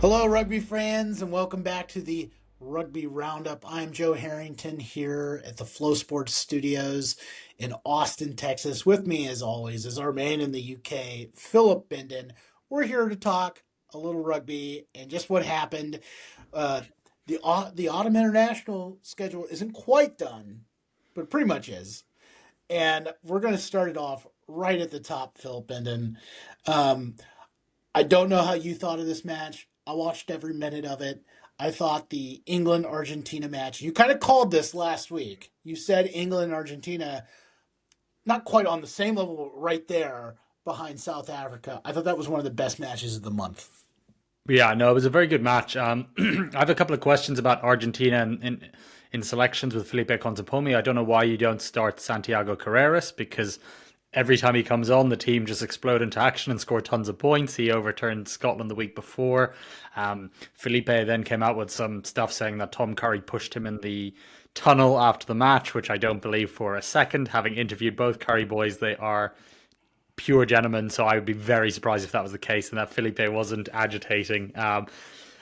Hello, rugby fans, and welcome back to the Rugby Roundup. I'm Joe Harrington here at the Flow Sports Studios in Austin, Texas. With me, as always, is our man in the UK, Philip Binden. We're here to talk a little rugby and just what happened. Uh, the autumn international schedule isn't quite done, but pretty much is. And we're going to start it off right at the top, Philip Binden. Um, I don't know how you thought of this match. I watched every minute of it. I thought the England Argentina match, you kind of called this last week. You said England and Argentina, not quite on the same level, but right there behind South Africa. I thought that was one of the best matches of the month. Yeah, no, it was a very good match. I have a couple of questions about Argentina in selections with Felipe Contepomi. I don't know why you don't start Santiago Carreras because every time he comes on, the team just explode into action and score tons of points. He overturned Scotland the week before. Felipe then came out with some stuff saying that Tom Curry pushed him in the tunnel after the match, which I don't believe for a second. Having interviewed both Curry boys, they are pure gentleman, so I would be very surprised if that was the case and that Felipe wasn't agitating.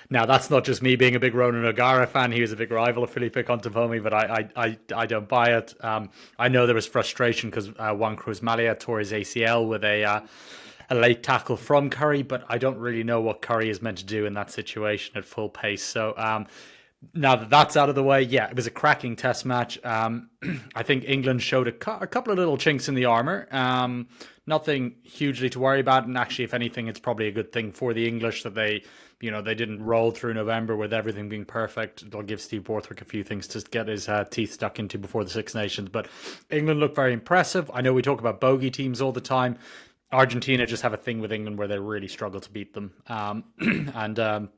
Now, that's not just me being a big Ronan O'Gara fan. He was a big rival of Felipe Contepomi, but I don't buy it. I know there was frustration because Juan Cruz Malia tore his ACL with a late tackle from Curry, but I don't really know what Curry is meant to do in that situation at full pace. So now that that's out of the way, yeah, it was a cracking test match. I think England showed a couple of little chinks in the armour. Nothing hugely to worry about, and actually, if anything, it's probably a good thing for the English that they didn't roll through November with everything being perfect. It'll give Steve Borthwick a few things to get his teeth stuck into before the Six Nations. But England looked very impressive. I know we talk about bogey teams all the time. Argentina just have a thing with England where they really struggle to beat them. And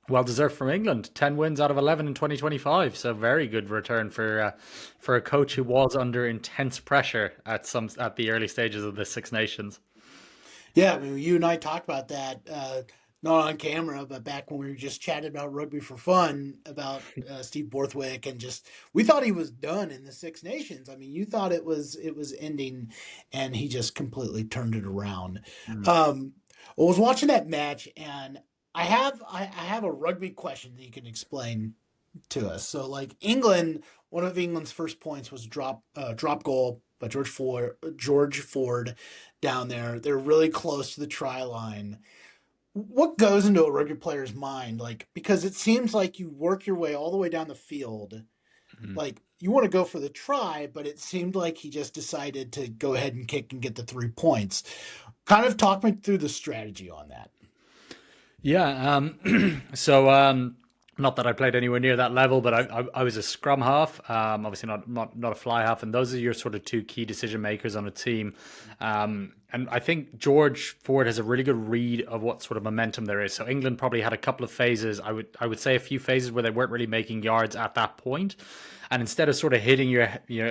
well deserved from England. 10 wins out of 11 in 2025. So very good return for a coach who was under intense pressure at the early stages of the Six Nations. Yeah, I mean, you and I talked about that, not on camera, but back when we were just chatting about rugby for fun about Steve Borthwick, and just we thought he was done in the Six Nations. I mean, you thought it was ending, and he just completely turned it around. Mm. I was watching that match, and I have a rugby question that you can explain to us. So, like England, one of England's first points was drop goal by George Ford down there. They're really close to the try line. What goes into a rugby player's mind? Like, because it seems like you work your way all the way down the field. Mm. Like, you want to go for the try, but it seemed like he just decided to go ahead and kick and get the 3 points. Kind of talk me through the strategy on that. Yeah. So not that I played anywhere near that level, but I was a scrum half. Obviously not a fly half, and those are your sort of two key decision makers on a team. And I think George Ford has a really good read of what sort of momentum there is. So England probably had a couple of phases. I would say a few phases where they weren't really making yards at that point. And instead of sort of hitting your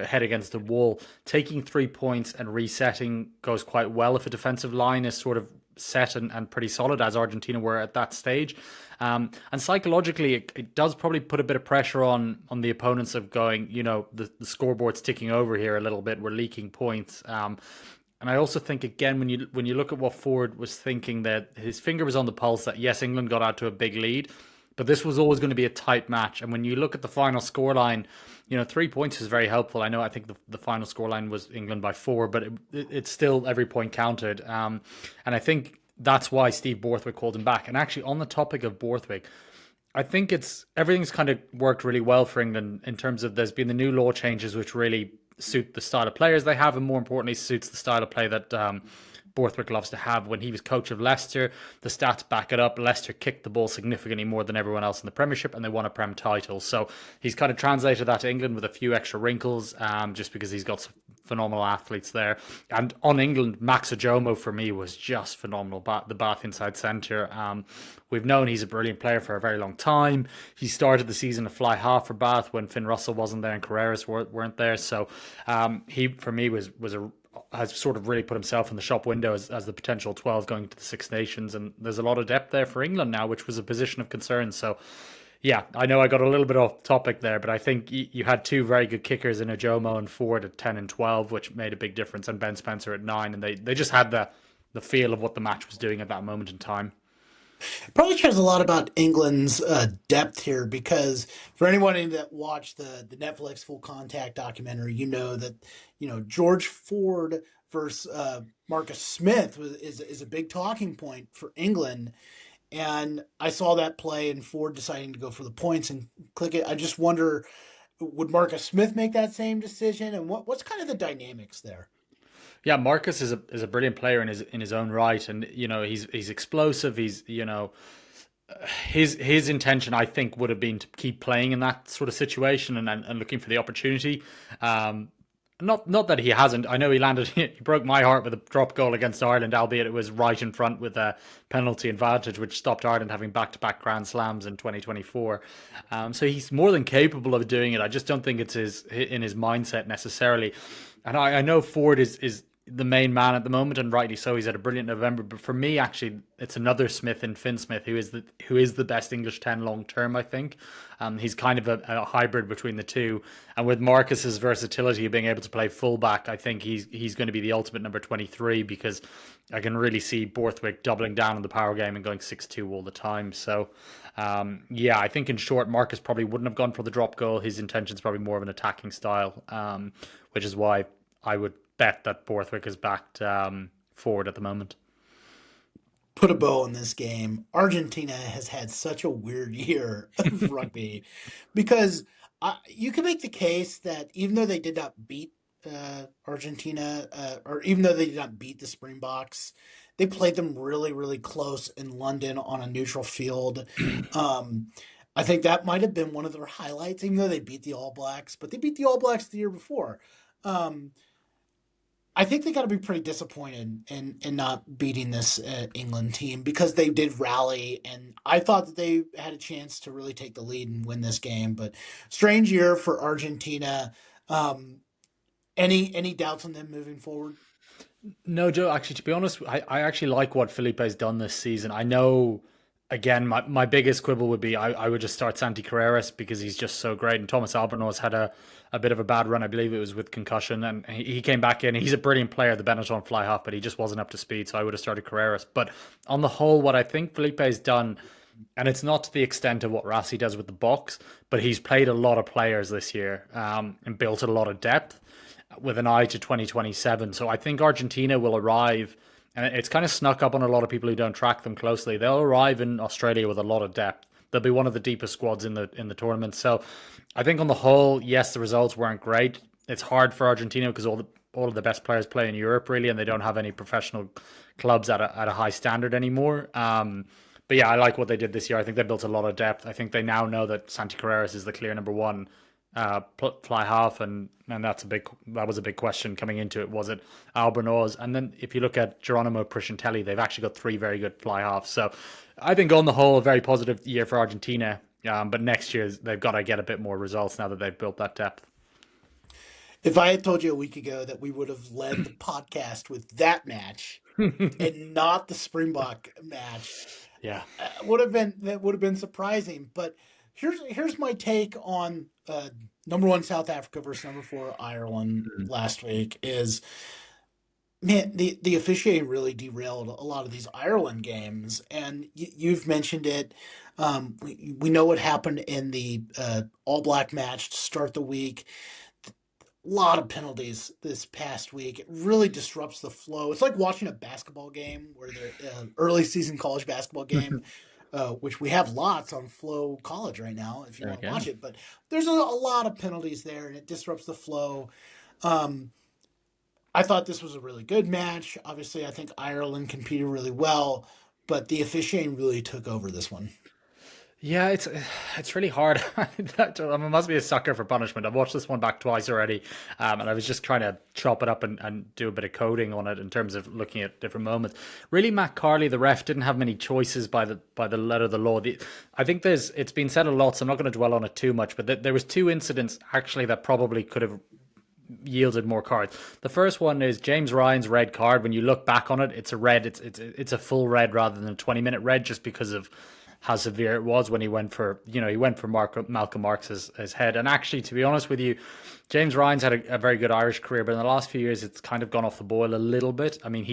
head against the wall, taking 3 points and resetting goes quite well if a defensive line is sort of set and pretty solid, as Argentina were at that stage. And psychologically, it does probably put a bit of pressure on the opponents of going, the scoreboard's ticking over here a little bit. We're leaking points. And I also think, again, when you look at what Ford was thinking, that his finger was on the pulse, that yes, England got out to a big lead, but this was always going to be a tight match. And when you look at the final scoreline, 3 points is very helpful. I think the final scoreline was England by 4, but it's still every point counted. And I think that's why Steve Borthwick called him back. And actually, on the topic of Borthwick, I think everything's kind of worked really well for England in terms of there's been the new law changes which really suit the style of players they have, and more importantly, suits the style of play that Borthwick loves to have. When he was coach of Leicester, the stats back it up. Leicester kicked the ball significantly more than everyone else in the Premiership, and they won a Prem title. So he's kind of translated that to England with a few extra wrinkles, just because he's got some phenomenal athletes there. And on England, Max Ojomo for me was just phenomenal. The Bath inside centre. We've known he's a brilliant player for a very long time. He started the season a fly half for Bath when Finn Russell wasn't there and Carreras weren't there. So he, for me, has sort of really put himself in the shop window as the potential 12 going to the Six Nations. And there's a lot of depth there for England now, which was a position of concern. So, yeah, I know I got a little bit off topic there, but I think you had two very good kickers in Ojomo and Ford at 10 and 12, which made a big difference, and Ben Spencer at 9. And they just had the feel of what the match was doing at that moment in time. Probably shows a lot about England's depth here because for anyone that watched the Netflix Full Contact documentary, you know that George Ford versus Marcus Smith is a big talking point for England. And I saw that play and Ford deciding to go for the points and click it. I just wonder, would Marcus Smith make that same decision? And what's kind of the dynamics there? Yeah, Marcus is a brilliant player in his own right, and he's explosive. He's his intention, I think, would have been to keep playing in that sort of situation and looking for the opportunity. Um, not that he hasn't. I know he landed. He broke my heart with a drop goal against Ireland, albeit it was right in front with a penalty advantage, which stopped Ireland having back-to-back Grand Slams in 2024. So he's more than capable of doing it. I just don't think it's in his mindset necessarily. And I know Ford is the main man at the moment, and rightly so. He's had a brilliant November. But for me, actually, it's another Smith and Finn Smith who is the best English 10 long term. I think he's kind of a hybrid between the two. And with Marcus's versatility of being able to play fullback, I think he's going to be the ultimate number 23 because I can really see Borthwick doubling down on the power game and going 6-2 all the time. So yeah, I think in short, Marcus probably wouldn't have gone for the drop goal. His intention's probably more of an attacking style, which is why I would bet that Borthwick is backed forward at the moment. Put a bow on this game. Argentina has had such a weird year of rugby because you can make the case that even though they did not beat Argentina, or even though they did not beat the Springboks, they played them really, really close in London on a neutral field. Um, I think that might have been one of their highlights, even though they beat the All Blacks, but they beat the All Blacks the year before. Um, I think they got to be pretty disappointed in not beating this England team because they did rally, and I thought that they had a chance to really take the lead and win this game. But strange year for Argentina. Um, any doubts on them moving forward? No, Joe, actually, to be honest, I actually like what Felipe's done this season. I know, again, my biggest quibble would be I would just start Santi Carreras because he's just so great. And Thomas Albornoz had a bit of a bad run. I believe it was with concussion. And he came back in. He's a brilliant player, the Benetton fly half, but he just wasn't up to speed. So I would have started Carreras. But on the whole, what I think Felipe's done, and it's not to the extent of what Rassi does with the Boks, but he's played a lot of players this year and built a lot of depth with an eye to 2027. So I think Argentina will arrive, and it's kind of snuck up on a lot of people who don't track them closely. They'll arrive in Australia with a lot of depth. They'll be one of the deepest squads in the tournament. So I think on the whole, yes, the results weren't great. It's hard for Argentina because all of the best players play in Europe really, and they don't have any professional clubs at a high standard anymore. But yeah, I like what they did this year. I think they built a lot of depth. I think they now know that Santi Carreras is the clear number one fly half, and that was a big question coming into it. Was it Albornoz? And then if you look at Geronimo Priscintelli, they've actually got three very good fly halves. So I think on the whole, a very positive year for Argentina. But next year they've got to get a bit more results now that they've built that depth. If I had told you a week ago that we would have led the podcast with that match and not the Springbok match, Yeah. would have been surprising. But here's my take on number one South Africa versus number four Ireland last week. Is man, the officiating really derailed a lot of these Ireland games, and you've mentioned it. We know what happened in the All Black match to start the week. A lot of penalties this past week. It really disrupts the flow. It's like watching a basketball game where the early season college basketball game, which we have lots on Flow College right now if you want to Okay. watch it. But there's a lot of penalties there, and it disrupts the flow. Um, I thought this was a really good match. Obviously, I think Ireland competed really well, but the officiating really took over this one. Yeah, it's really hard. I must be a sucker for punishment. I've watched this one back twice already, and I was just trying to chop it up and do a bit of coding on it in terms of looking at different moments. Really, Matt Carley, the ref, didn't have many choices by the letter of the law. I think it's been said a lot, so I'm not going to dwell on it too much. But there was two incidents actually that probably could have yielded more cards. The first one is James Ryan's red card. When you look back on it, it's a red. It's a full red rather than a 20-minute red, just because of how severe it was when he went for Malcolm Marx's head. And actually, to be honest with you, James Ryan's had a very good Irish career, but in the last few years, it's kind of gone off the boil a little bit. I mean,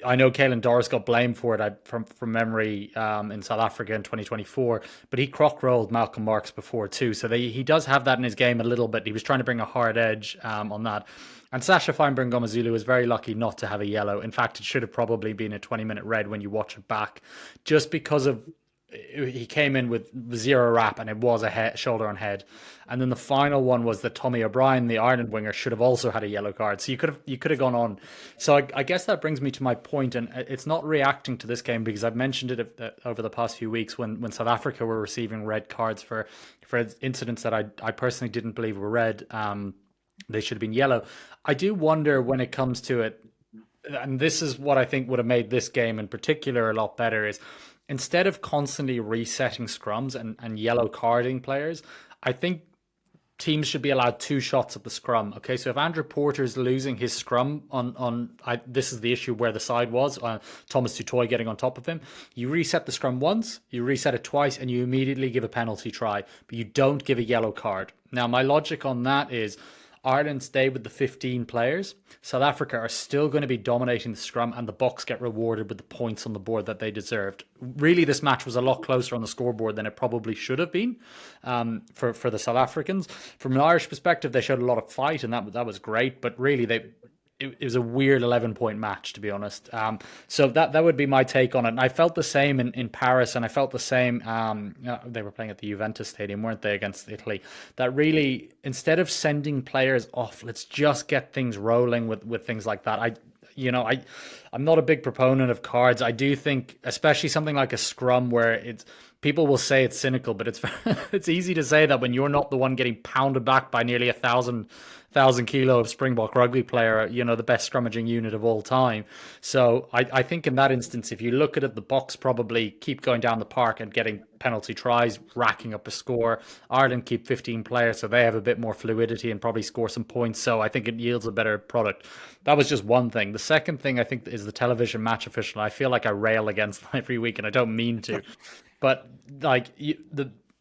I know Caelan Doris got blamed for it from memory in South Africa in 2024, but he croc rolled Malcolm Marks before too. So he does have that in his game a little bit. He was trying to bring a hard edge on that. And Sasha Feinberg Ngomazulu was very lucky not to have a yellow. In fact, it should have probably been a 20-minute red when you watch it back, just because of he came in with zero wrap and it was a shoulder on head. And then the final one was that Tommy O'Brien, the Ireland winger, should have also had a yellow card. So you could have gone on. So I guess that brings me to my point, and it's not reacting to this game because I've mentioned it over the past few weeks when South Africa were receiving red cards for incidents that I personally didn't believe were red. They should have been yellow. I do wonder when it comes to it, and this is what I think would have made this game in particular a lot better, is instead of constantly resetting scrums and yellow carding players, I think teams should be allowed two shots at the scrum. Okay, so if Andrew Porter's losing his scrum this is the issue where the side was, Thomas Tutoy getting on top of him, you reset the scrum once, you reset it twice, and you immediately give a penalty try, but you don't give a yellow card. Now, my logic on that is Ireland stay with the 15 players. South Africa are still going to be dominating the scrum, and the Boks get rewarded with the points on the board that they deserved. Really, this match was a lot closer on the scoreboard than it probably should have been for the South Africans. From an Irish perspective, they showed a lot of fight, and that was great. But really, it was a weird 11-point match, to be honest. So that would be my take on it. And I felt the same in Paris, and I felt the same. They were playing at the Juventus Stadium, weren't they, against Italy? That really, instead of sending players off, let's just get things rolling with things like that. I'm not a big proponent of cards. I do think, especially something like a scrum, where it's people will say it's cynical, but it's easy to say that when you're not the one getting pounded back by nearly 1,000 kilo of Springbok rugby player, the best scrummaging unit of all time. So I think in that instance, if you look at it, the Boks probably keep going down the park and getting penalty tries, racking up a score. Ireland keep 15 players, so they have a bit more fluidity and probably score some points. So I think it yields a better product. That was just one thing. The second thing I think is the television match official. I feel like I rail against them every week, and I don't mean to, but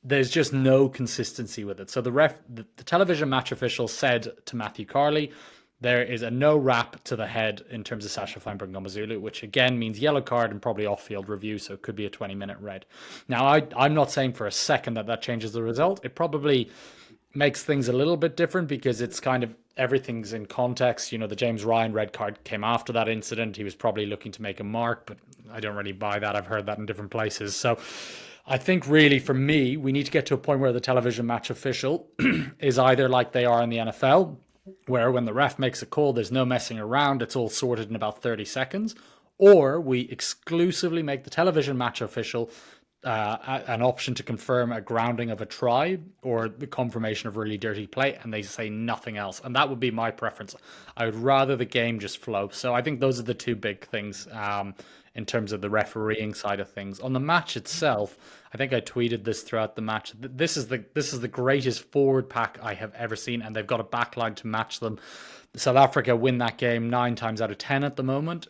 there's just no consistency with it. So the television match official said to Matthew Carley, there is a no wrap to the head in terms of Sasha Feinberg Ngomazulu, which again means yellow card and probably off-field review, so it could be a 20-minute red. Now, I'm not saying for a second that changes the result. It probably makes things a little bit different because it's kind of everything's in context. The James Ryan red card came after that incident. He was probably looking to make a mark, but I don't really buy that. I've heard that in different places. So I think really for me, we need to get to a point where the television match official is either like they are in the NFL, where when the ref makes a call, there's no messing around. It's all sorted in about 30 seconds. Or we exclusively make the television match official an option to confirm a grounding of a try or the confirmation of really dirty play, and they say nothing else. And that would be my preference. I would rather the game just flow. So I think those are the two big things in terms of the refereeing side of things. On the match itself, I think I tweeted this throughout the match. This is the greatest forward pack I have ever seen, and they've got a backline to match them. South Africa win that game 9 times out of 10 at the moment.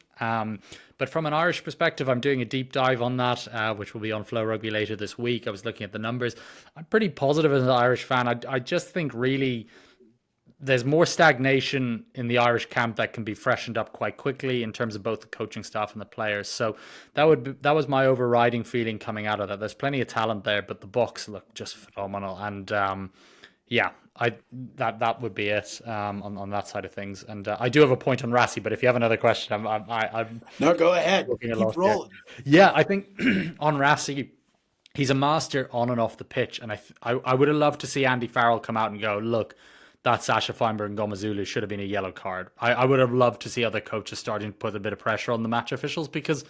But from an Irish perspective, I'm doing a deep dive on that, which will be on Flow Rugby later this week. I was looking at the numbers. I'm pretty positive as an Irish fan. I just think really there's more stagnation in the Irish camp that can be freshened up quite quickly in terms of both the coaching staff and the players. So that was my overriding feeling coming out of that. There's plenty of talent there, but the Boks look just phenomenal. And that would be it on that side of things. And I do have a point on Rassie, but if you have another question, I'm no, go ahead. Keep rolling. Yeah, I think on Rassie, he's a master on and off the pitch, and I would have loved to see Andy Farrell come out and go, look, that Sasha Feinberg and Ngomazulu should have been a yellow card. I would have loved to see other coaches starting to put a bit of pressure on the match officials, because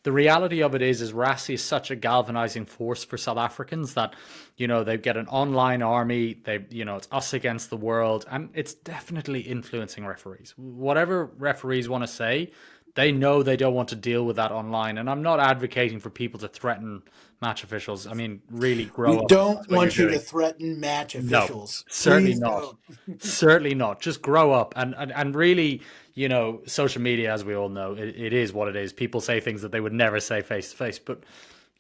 the reality of it is Rassie is such a galvanizing force for South Africans that, they get an online army. It's us against the world, and it's definitely influencing referees. Whatever referees want to say, they know they don't want to deal with that online. And I'm not advocating for people to threaten match officials. I mean, really grow up. We don't want you to threaten match officials. No, certainly Please not. Certainly not. Just grow up. And really, social media, as we all know, it is what it is. People say things that they would never say face to face. But,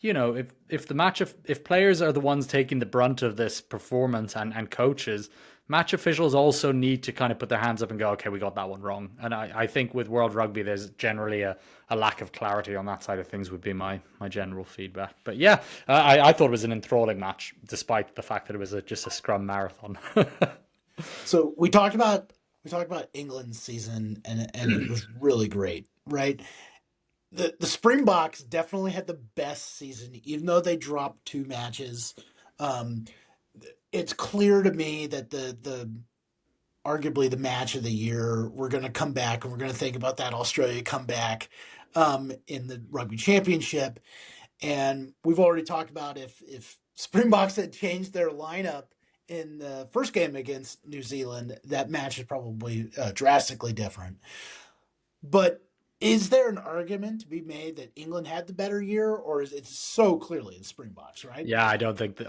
if players are the ones taking the brunt of this performance and coaches, match officials also need to kind of put their hands up and go, okay, we got that one wrong. And I think with World Rugby, there's generally a lack of clarity on that side of things would be my general feedback. But yeah, I thought it was an enthralling match, despite the fact that it was just a scrum marathon. So we talked about England's season, and it was really great, right? The Springboks definitely had the best season, even though they dropped two matches. Um, it's clear to me that the arguably the match of the year, we're going to come back and we're going to think about that Australia comeback in the Rugby Championship. And we've already talked about if Springboks had changed their lineup in the first game against New Zealand, that match is probably drastically different. But is there an argument to be made that England had the better year, or is it so clearly the Springboks, right? Yeah, I don't think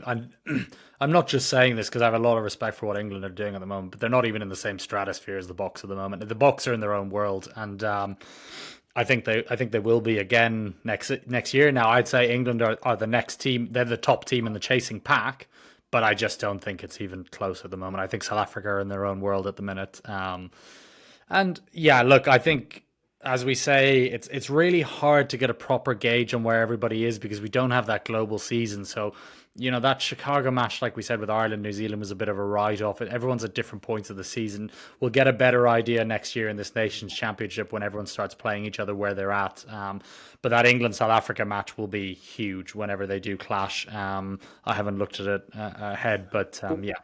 I'm not just saying this because I have a lot of respect for what England are doing at the moment, but they're not even in the same stratosphere as the Boks at the moment. The Boks are in their own world, and I think they will be again next year. Now, I'd say England are the next team. They're the top team in the chasing pack, but I just don't think it's even close at the moment. I think South Africa are in their own world at the minute. And yeah, look, I think as we say, it's really hard to get a proper gauge on where everybody is because we don't have that global season. So, that Chicago match, like we said with Ireland, New Zealand was a bit of a write-off. Everyone's at different points of the season. We'll get a better idea next year in this Nations Championship when everyone starts playing each other where they're at. But that England South Africa match will be huge whenever they do clash. I haven't looked at it ahead, but yeah.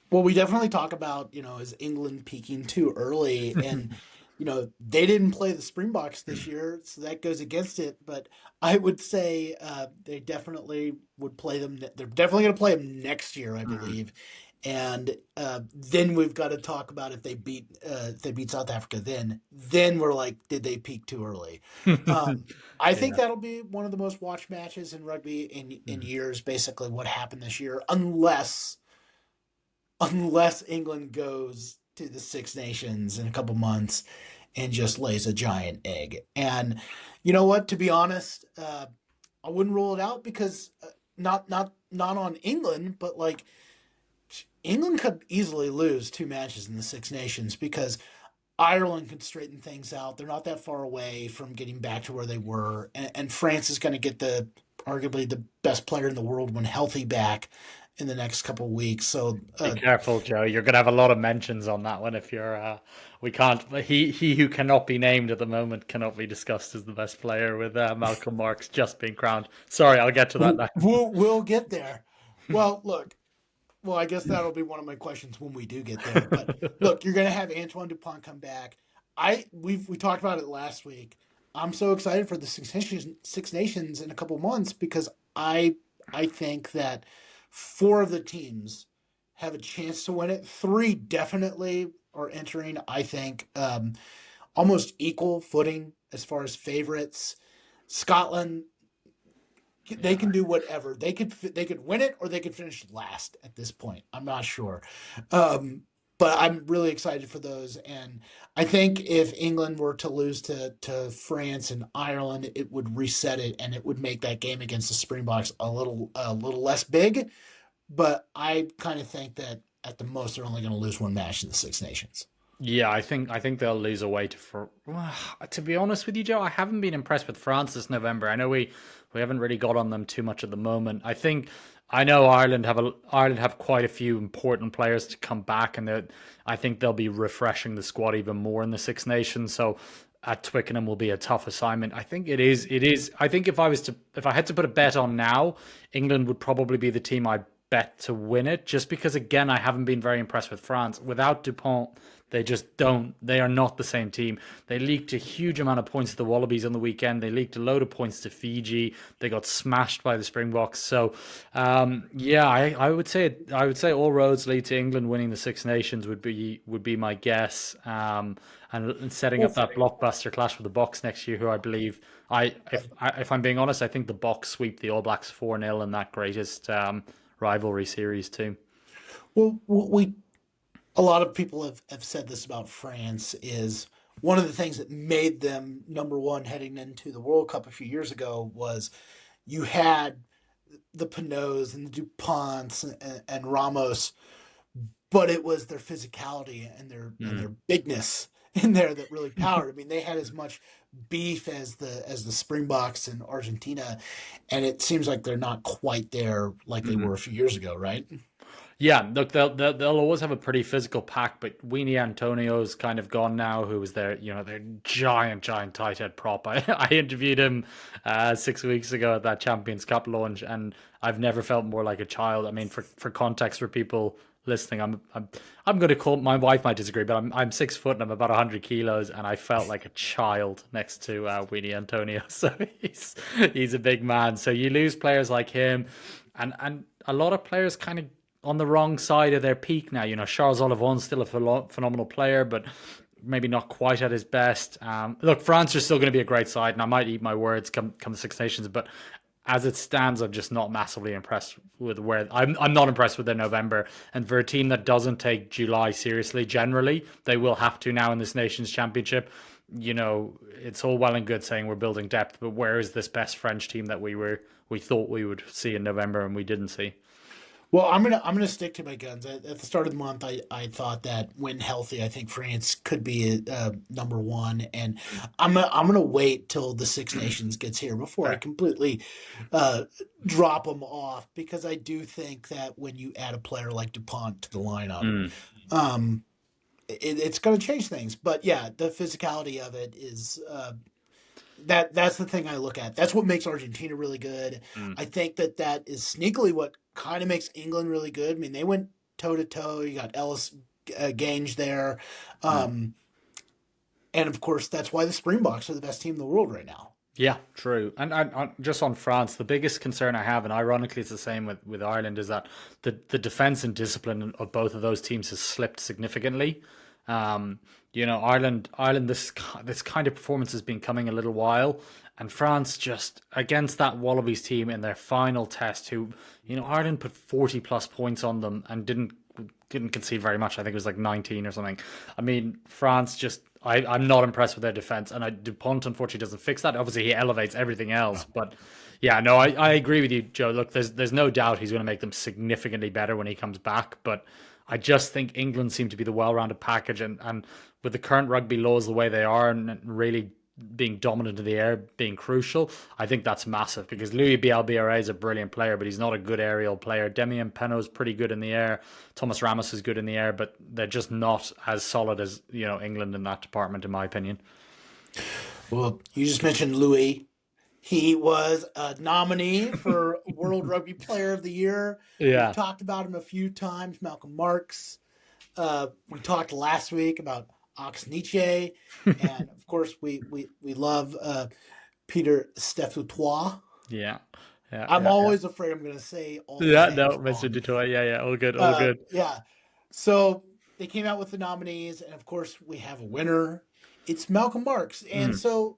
Well, we definitely talk about, is England peaking too early? And, they didn't play the Springboks this year, so that goes against it. But I would say they definitely would play them. They're definitely going to play them next year, I believe. And then we've got to talk about if they beat South Africa. Then we're like, did they peak too early? Um, I think Yeah. that'll be one of the most watched matches in rugby in years. Basically, what happened this year, unless England goes to the Six Nations in a couple months and just lays a giant egg. And you know what? To be honest, I wouldn't rule it out because not on England, but like England could easily lose two matches in the Six Nations because Ireland could straighten things out. They're not that far away from getting back to where they were, and France is going to get the arguably the best player in the world when healthy back in the next couple of weeks. So Be careful, Joe. You're gonna have a lot of mentions on that one if you're. We can't. He who cannot be named at the moment cannot be discussed as the best player with Malcolm Marks just being crowned. Sorry, I'll get to that now. we'll get there. Well, look. Well, I guess that'll be one of my questions when we do get there. But look, you're going to have Antoine Dupont come back. We talked about it last week. I'm so excited for the Six Nations in a couple months because I think that four of the teams have a chance to win it. Three definitely are entering. I think almost equal footing as far as favorites. Scotland, they Yeah. can do whatever. They could win it or they could finish last at this point. I'm not sure. But I'm really excited for those. And I think if England were to lose to France and Ireland, it would reset it and it would make that game against the Springboks a little less big. But I kind of think that at the most they're only going to lose one match in the Six Nations. Yeah, I think they'll lose away to for. To be honest with you, Joe, I haven't been impressed with France this November. I know we haven't really got on them too much at the moment. I know Ireland have quite a few important players to come back, and I think they'll be refreshing the squad even more in the Six Nations. So at Twickenham will be a tough assignment. I think it is. It is. I think if I had to put a bet on now, England would probably be the team I bet to win it, just because again I haven't been very impressed with France. Without Dupont, they just don't. They are not the same team. They leaked a huge amount of points to the Wallabies on the weekend. They leaked a load of points to Fiji. They got smashed by the Springboks. So, yeah, I would say all roads lead to England winning the Six Nations would be my guess. And setting Well, up that blockbuster clash with the Boks next year, who I believe if I'm being honest, I think the Boks sweep the All Blacks 4-0 in that greatest rivalry series too. well, we a lot of people have said this about France is one of the things that made them number one heading into the World Cup a few years ago was you had the Pinots and the Duponts and Ramos but it was their physicality and their Mm. bigness in there that really powered. I mean, they had as much beef as the Springboks in Argentina, and it seems like they're not quite there like they were a few years ago, right? Yeah, look, they'll always have a pretty physical pack, but Weenie Antonio's kind of gone now, who was their giant tight head prop. I interviewed him 6 weeks ago at that Champions Cup launch, and I've never felt more like a child. I mean, for context for people listening, I'm going to call, my wife might disagree, but I'm 6 foot and I'm about 100 kilos, and I felt like a child next to Weenie Antonio. So he's a big man. So you lose players like him, and a lot of players kind of on the wrong side of their peak now. Charles Olivon's still a phenomenal player, but maybe not quite at his best. Look, France are still going to be a great side, and I might eat my words come the Six Nations, but as it stands, I'm just not massively impressed with where I'm not impressed with their November. And for a team that doesn't take July seriously, generally, they will have to now in this Nations Championship. It's all well and good saying we're building depth, but where is this best French team that we thought we would see in November and we didn't see? Well, I'm gonna stick to my guns. At the start of the month, I thought that when healthy, I think France could be number one, and I'm gonna wait till the Six Nations gets here before I Fair. completely uh, drop them off, because I do think that when you add a player like Dupont to the lineup, Mm, um, it's going to change things. But yeah, the physicality of it is that's the thing I look at. That's what makes Argentina really good. mm. I think that is sneakily what kind of makes England really good. I mean, they went toe to toe. You got Ellis Gange there, Mm. um, and of course that's why the Springboks are the best team in the world right now. Yeah, true. And just on France, the biggest concern I have, and ironically it's the same with Ireland, is that the defense and discipline of both of those teams has slipped significantly. Ireland, this kind of performance has been coming a little while, and France just against that Wallabies team in their final test, who Ireland put 40 plus points on them and didn't concede very much. I think it was like 19 or something. I mean, France just. I'm not impressed with their defense, and Dupont unfortunately doesn't fix that. Obviously, he elevates everything else, but yeah, no, I agree with you, Joe. Look, there's no doubt he's going to make them significantly better when he comes back, but I just think England seem to be the well-rounded package, and with the current rugby laws the way they are, and really being dominant in the air being crucial, I think that's massive because Louis Bielbiaré is a brilliant player, but he's not a good aerial player. Demian Penaud's pretty good in the air. Thomas Ramos is good in the air, but they're just not as solid as England in that department, in my opinion. Well, you just mentioned Louis. He was a nominee for World Rugby Player of the Year. We've Yeah. talked about him a few times. Malcolm Marks. We talked last week about Ox Nietzsche, and of course we love Peter Stefoutois. Yeah. Yeah. I'm Yeah. Yeah. always afraid I'm going to say all his Yeah. names No, Mr. wrong. Dutoit. Yeah. Yeah. All good. All good. Yeah, so they came out with the nominees, and of course we have a winner. It's Malcolm Marks, and Mm, so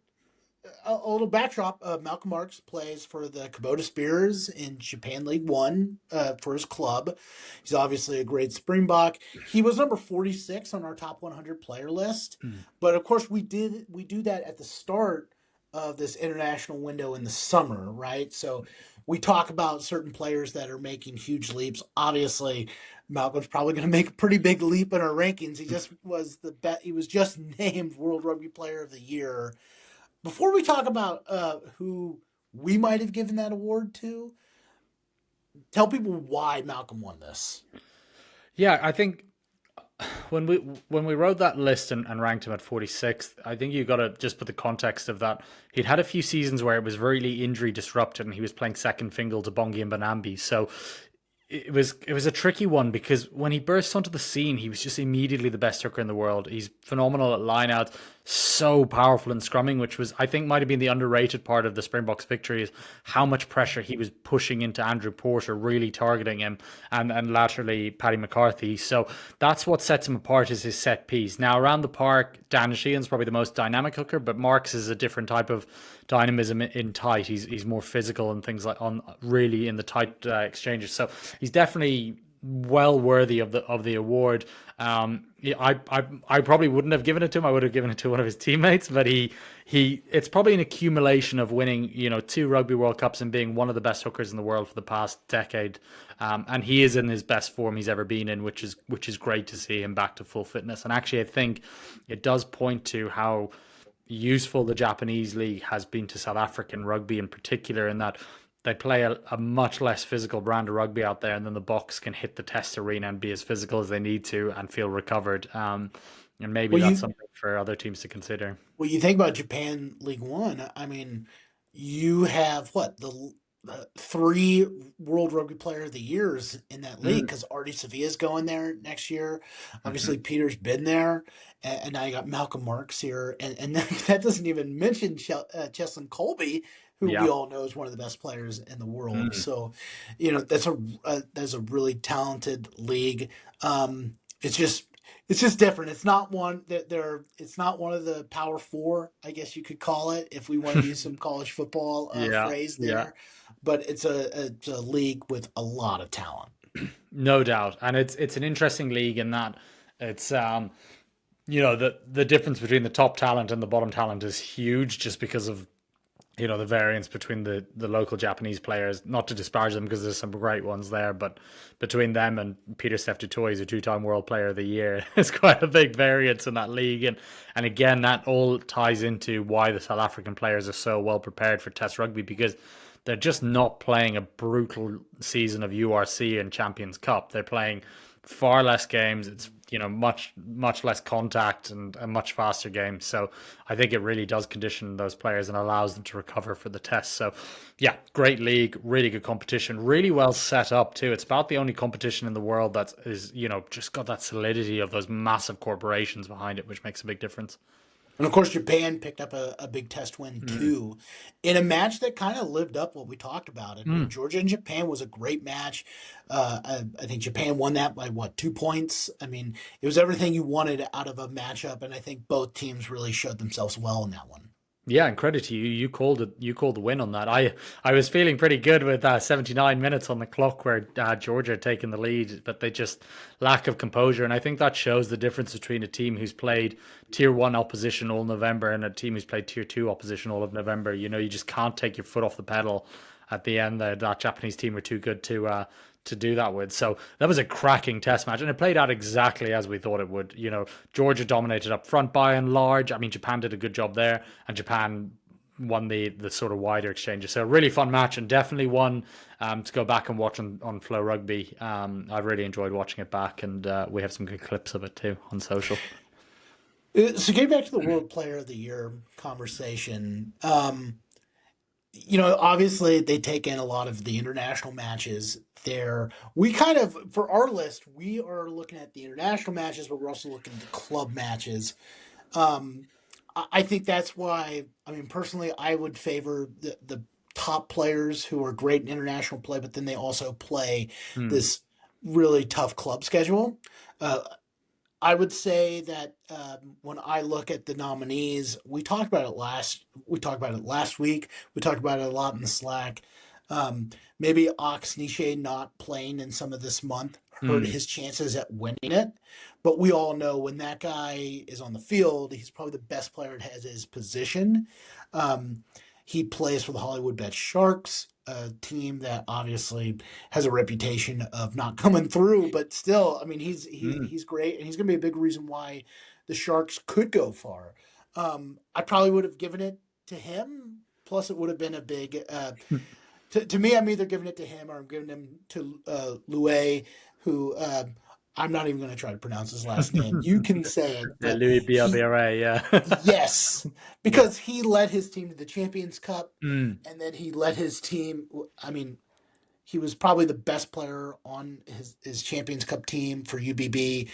a little backdrop. Malcolm Marks plays for the Kubota Spears in Japan League One for his club. He's obviously a great Springbok. He was number 46 on our top 100 player list, mm, but of course we do that at the start of this international window in the summer, right? So we talk about certain players that are making huge leaps. Obviously, Malcolm's probably going to make a pretty big leap in our rankings. He just was the bet. He was just named World Rugby Player of the Year. Before we talk about who we might have given that award to, tell people why Malcolm won this. yeah. I think when we wrote that list and ranked him at 46th, I think you got to just put the context of that. He'd had a few seasons where it was really injury disrupted, and he was playing second fiddle to Bongi and Banambi. So it was a tricky one because when he burst onto the scene, he was just immediately the best hooker in the world. He's phenomenal at line out, so powerful in scrumming, which was I think might have been the underrated part of the Springboks victory is how much pressure he was pushing into Andrew Porter, really targeting him, and laterally Paddy McCarthy. So that's what sets him apart is his set piece. Now around the park, Dan Sheehan's probably the most dynamic hooker, but Marks is a different type of dynamism in tight. He's more physical and things like on really in the tight exchanges. So he's definitely well worthy of the award. Yeah, I probably wouldn't have given it to him. I would have given it to one of his teammates. But he it's probably an accumulation of winning, two Rugby World Cups and being one of the best hookers in the world for the past decade. And he is in his best form he's ever been in, which is great to see him back to full fitness. And actually, I think it does point to how useful the Japanese league has been to South African rugby in particular, in that they play a much less physical brand of rugby out there, and then the Boks can hit the test arena and be as physical as they need to and feel recovered. And maybe Well, that's you something for other teams to consider. Well, you think about Japan League One. I mean, you have what the three World Rugby Player of the Years in that league Mm, because Artie Sevilla's going there next year. mhm. Obviously, Peter's been there, and now you got Malcolm Marks here, and that doesn't even mention Cheslin Colby, who we Yeah. all know is one of the best players in the world. Mm. So, that's a really talented league. It's just different. It's not one that they're. It's not one of the Power Four, I guess you could call it, if we want to use some college football Yeah. phrase Yeah. there. But it's a league with a lot of talent. No doubt. And it's an interesting league in that it's the difference between the top talent and the bottom talent is huge just because of the variance between the local Japanese players. Not to disparage them because there's some great ones there, but between them and Peter Steph Dutoit, a two-time World Player of the Year, there's quite a big variance in that league. And again, that all ties into why the South African players are so well prepared for Test rugby, because they're just not playing a brutal season of URC and Champions Cup. They're playing far less games. It's much less contact and a much faster game. So I think it really does condition those players and allows them to recover for the test. So yeah, great league, really good competition, really well set up too. It's about the only competition in the world that is just got that solidity of those massive corporations behind it, which makes a big difference. And of course, Japan picked up a big test win Mm. too, in a match that kind of lived up what we talked about. I mean, Mm. Georgia and Japan was a great match. I think Japan won that by what, 2 points? I mean, it was everything you wanted out of a matchup, and I think both teams really showed themselves well in that one. Yeah, and credit to you. You called it. You called the win on that. I was feeling pretty good with 79 minutes on the clock where Georgia had taken the lead, but they just lack of composure. And I think that shows the difference between a team who's played Tier One opposition all November and a team who's played Tier Two opposition all of November. You just can't take your foot off the pedal at the end. That Japanese team were too good to do that with. So that was a cracking test match, and it played out exactly as we thought it would. Georgia dominated up front by and large. I mean, Japan did a good job there, and Japan won the sort of wider exchanges. So a really fun match, and definitely one to go back and watch on Flow Rugby. I really enjoyed watching it back, and we have some good clips of it too on social. So getting back to the World Player of the Year conversation, obviously they take in a lot of the international matches there. We kind of, for our list, we are looking at the international matches, but we're also looking at the club matches. Um, I think that's why, I mean, personally, I would favor the top players who are great in international play, but then they also play Hmm. this really tough club schedule. Uh, I would say that when I look at the nominees, we talked about it last week. We talked about it a lot in the Slack. Maybe Ox Niche not playing in some of this month hurt Hmm. his chances at winning it. But we all know when that guy is on the field, he's probably the best player at his position. Um, he plays for the Hollywood Bet Sharks, a team that obviously has a reputation of not coming through, but still, I mean, Hmm. he's great, and he's going to be a big reason why the Sharks could go far. I probably would have given it to him. Plus, it would have been a big. To me, I'm either giving it to him or I'm giving him to Louis, who I'm not even going to try to pronounce his last name. You can say it, Yeah, but Louis he Bielbiaré, yeah. yes, Yeah. because he led his team to the Champions Cup, Mm. and then he led his team. I mean, he was probably the best player on his Champions Cup team for UBB.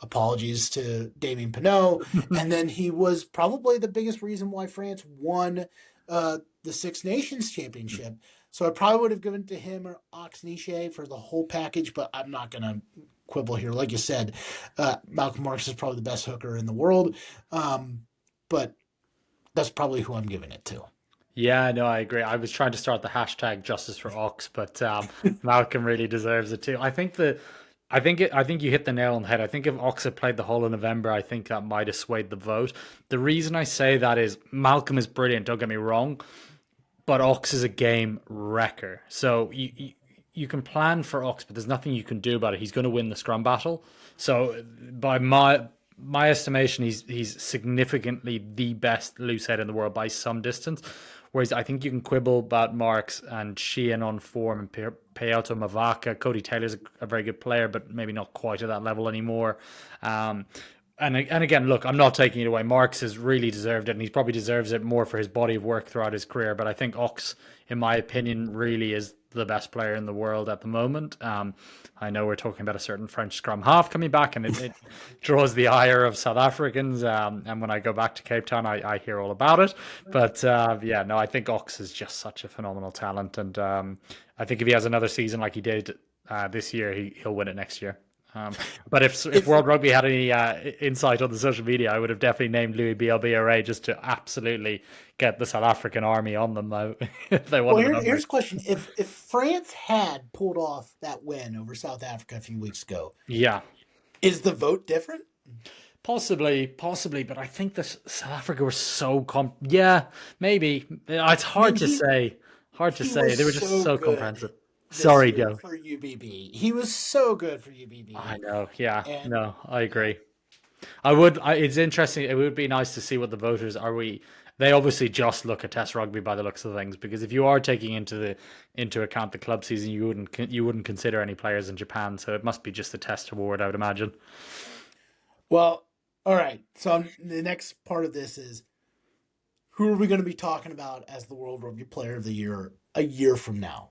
Apologies to Damien Pinot. And then he was probably the biggest reason why France won the Six Nations Championship. So I probably would have given it to him or Oxniche for the whole package, but I'm not going to quibble here. Like you said, Malcolm Marks is probably the best hooker in the world, but that's probably who I'm giving it to. Yeah, no, I agree. I was trying to start the hashtag Justice for Ox, but Malcolm really deserves it too. I think you hit the nail on the head. I think if Ox had played the whole of November, I think that might have swayed the vote. The reason I say that is Malcolm is brilliant. Don't get me wrong, but Ox is a game wrecker. So you can plan for Ox, but there's nothing you can do about it. He's going to win the scrum battle. So by my estimation, he's significantly the best loose head in the world by some distance. Whereas I think you can quibble about Marks and Sheehan on form and Peyoto Mavaka. Cody Taylor's a very good player, but maybe not quite at that level anymore. Um, and again, look, I'm not taking it away. Marks has really deserved it, and he probably deserves it more for his body of work throughout his career. But I think Ox, in my opinion, really is the best player in the world at the moment. I know we're talking about a certain French scrum half coming back, and it draws the ire of South Africans. And when I go back to Cape Town, I hear all about it. But yeah, no, I think Ox is just such a phenomenal talent, and I think if he has another season like he did this year, he'll win it next year. But if If World Rugby had any insight on the social media, I would have definitely named Louis BLBRA just to absolutely get the South African army on them if they Well, wanted the here's numbers. a question: if France had pulled off that win over South Africa a few weeks ago, Yeah, is the vote different? possibly, but I think that South Africa were so yeah, maybe. It's I mean, hard to say. Hard to he say. was They were just so so good comprehensive. this Sorry, year Joe. for UBB. He was so good for I UBB, know. Yeah, and no, I yeah. agree. It's interesting. It would be nice to see what the voters are. They obviously just look at Test rugby by the looks of things, because if you are taking into account the club season, you wouldn't consider any players in Japan. So it must be just a Test award, I would imagine. Well, all right. So the next part of this is who are we going to be talking about as the World Rugby Player of the Year a year from now?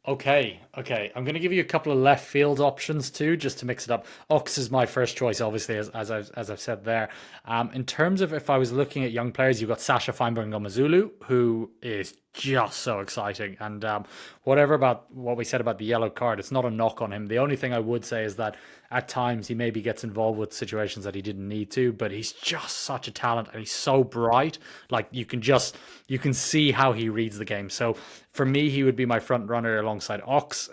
Okay. I'm going to give you a couple of left field options too, just to mix it up. Ox is my first choice, obviously, as I've said there. In terms of if I was looking at young players, you've got Sasha Feinberg Ngomazulu, who is just so exciting. And whatever about what we said about the yellow card, it's not a knock on him. The only thing I would say is that at times he maybe gets involved with situations that he didn't need to, but he's just such a talent and he's so bright. Like you can see how he reads the game. So for me, he would be my front runner alongside Ox.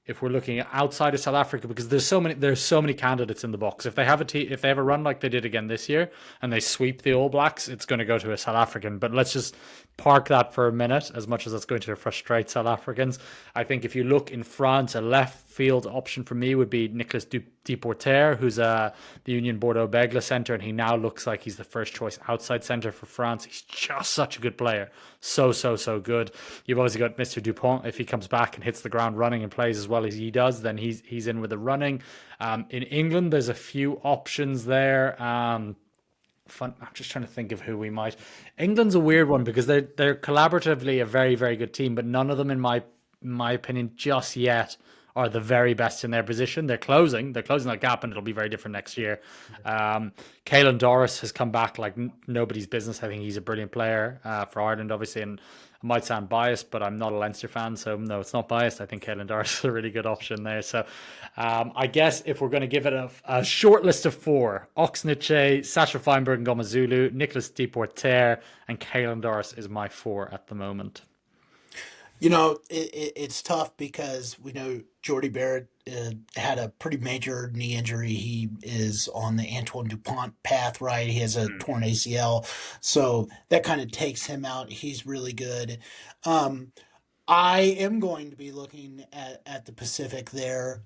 If we're looking outside of South Africa, because there's so many candidates in the box. If they have if they have a run like they did again this year and they sweep the All Blacks, it's going to go to a South African. But let's just park that for a minute, as much as that's going to frustrate South Africans. I think if you look in France, a left field option for me would be Nicolas Deporter, who's the Union Bordeaux-Bègles centre, and he now looks like he's the first choice outside centre for France. He's just such a good player. So good. You've obviously got Mr. Dupont. If he comes back and hits the ground running and plays as well as he does, then he's in with the running. In England, there's a few options there. I'm just trying to think of who we might. England's a weird one because they're collaboratively a very good team, but none of them, in my opinion, just yet are the very best in their position. They're closing that gap, and it'll be very different next year. Caelan Doris has come back like nobody's business. I think he's a brilliant player for Ireland, obviously, and I might sound biased, but I'm not a Leinster fan, so no, it's not biased. I think Caelan Doris is a really good option there. So I guess if we're going to give it a short list of four, Oxnard, Sasha Feinberg and Gomazulu, Nicholas Deporter, and Caelan Doris is my four at the moment. It's tough because we know Jordy Barrett had a pretty major knee injury. He is on the Antoine Dupont path, right? He has a torn ACL, so that kind of takes him out. He's really good. Um, I am going to be looking at the Pacific there.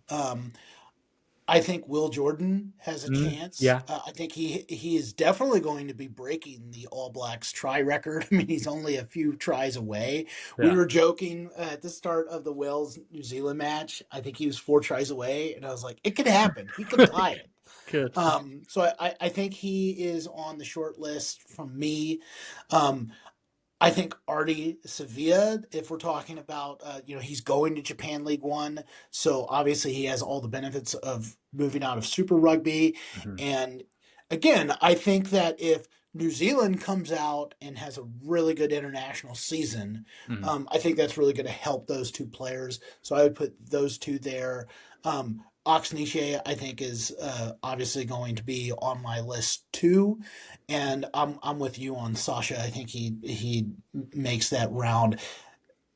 I think Will Jordan has a chance. Yeah, I think he is definitely going to be breaking the All Blacks try record. I mean, he's only a few tries away. We yeah, were joking at the start of the Wales New Zealand match. I think he was 4 tries away, and I was like, it could happen. He could tie it. good. So I think he is on the short list from me. Um, I think Artie Sevilla, if we're talking about, he's going to Japan League One, so obviously he has all the benefits of moving out of Super Rugby. Mhm, And again, I think that if New Zealand comes out and has a really good international season, mhm. I think that's really going to help those two players. So I would put those two there. Oxniche, I think, is obviously going to be on my list too, and I'm with you on Sasha. I think he makes that round.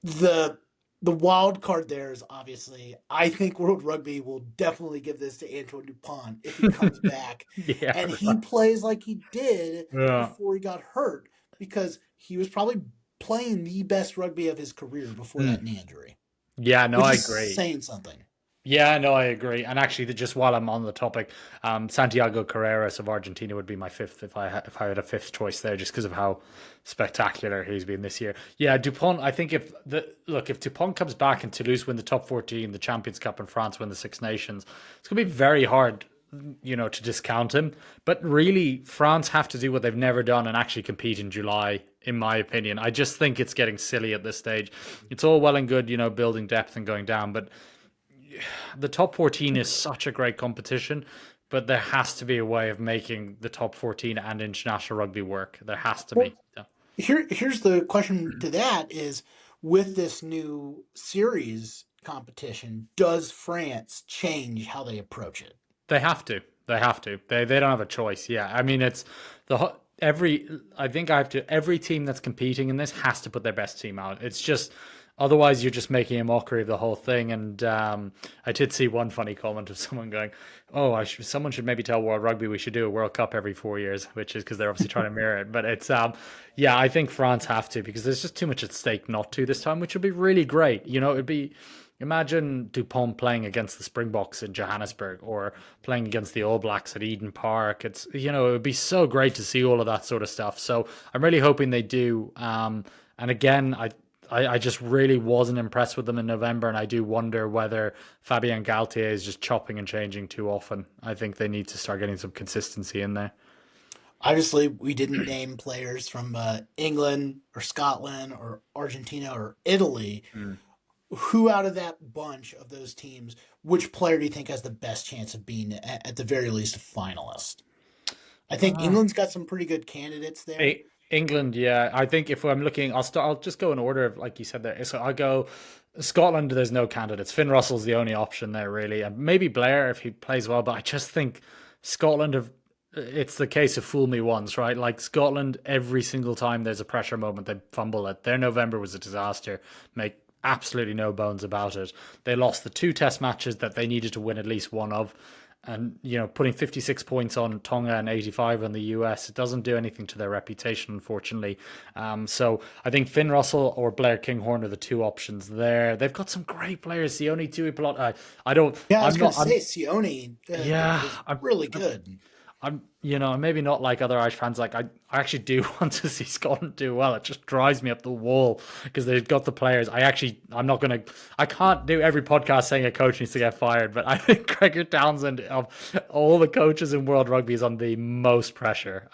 The the wild card there is obviously I think World Rugby will definitely give this to Antoine Dupont if he comes back Yeah, and he right. plays like he did Yeah. before he got hurt because he was probably playing the best rugby of his career before that Mm. knee injury, Yeah, no, which I is agree. saying something. Yeah, no, I agree. And actually, just while I'm on the topic, Santiago Carreras of Argentina would be my fifth if I had a fifth choice there, just because of how spectacular he's been this year. Yeah, Dupont. I think if Dupont comes back and Toulouse win the top 14, the Champions Cup, and France win the Six Nations, it's gonna be very hard, to discount him. But really, France have to do what they've never done and actually compete in July. In my opinion, I just think it's getting silly at this stage. It's all well and good, building depth and going down, but the top 14 is such a great competition, but there has to be a way of making the top 14 and international rugby work. There has to be. Well, here's the question to that is with this new series competition, does France change how they approach it? They have to. They have to. They don't have a choice. Yeah. I mean, it's every I think I have to every team that's competing in this has to put their best team out. It's just otherwise you're just making a mockery of the whole thing. And I did see one funny comment of someone going, "Oh, someone should maybe tell World Rugby we should do a World Cup every 4 years," which is because they're obviously trying to mirror it. But it's yeah, I think France have to because there's just too much at stake not to this time, which would be really great. It'd be imagine Dupont playing against the Springboks in Johannesburg or playing against the All Blacks at Eden Park. It would be so great to see all of that sort of stuff. So I'm really hoping they do. And again, I just really wasn't impressed with them in November, and I do wonder whether Fabien Galtier is just chopping and changing too often. I think they need to start getting some consistency in there. Obviously, we didn't name players from England or Scotland or Argentina or Italy. Mm. Who out of that bunch of those teams, which player do you think has the best chance of being at the very least a finalist? I think Uh, England's got some pretty good candidates there. England, yeah. I think if I'm looking, I'll just go in order of like you said there. So I'll go Scotland. There's no candidates. Finn Russell's the only option there, really, and maybe Blair if he plays well. But I just think Scotland have. It's the case of fool me once, right? Like Scotland, every single time there's a pressure moment, they fumble it. Their November was a disaster. Make absolutely no bones about it. They lost the two test matches that they needed to win at least one of. And, putting 56 points on Tonga and 85 on the US, it doesn't do anything to their reputation, unfortunately. So I think Finn Russell or Blair Kinghorn are the two options there. They've got some great players. The only two plot. I don't. Yeah, I was I'm going not. to say Sione Yeah. is really good. Maybe not like other Irish fans. Like I actually do want to see Scotland do well. It just drives me up the wall because they've got the players. I can't do every podcast saying a coach needs to get fired, but I think Gregor Townsend of all the coaches in World Rugby is on the most pressure.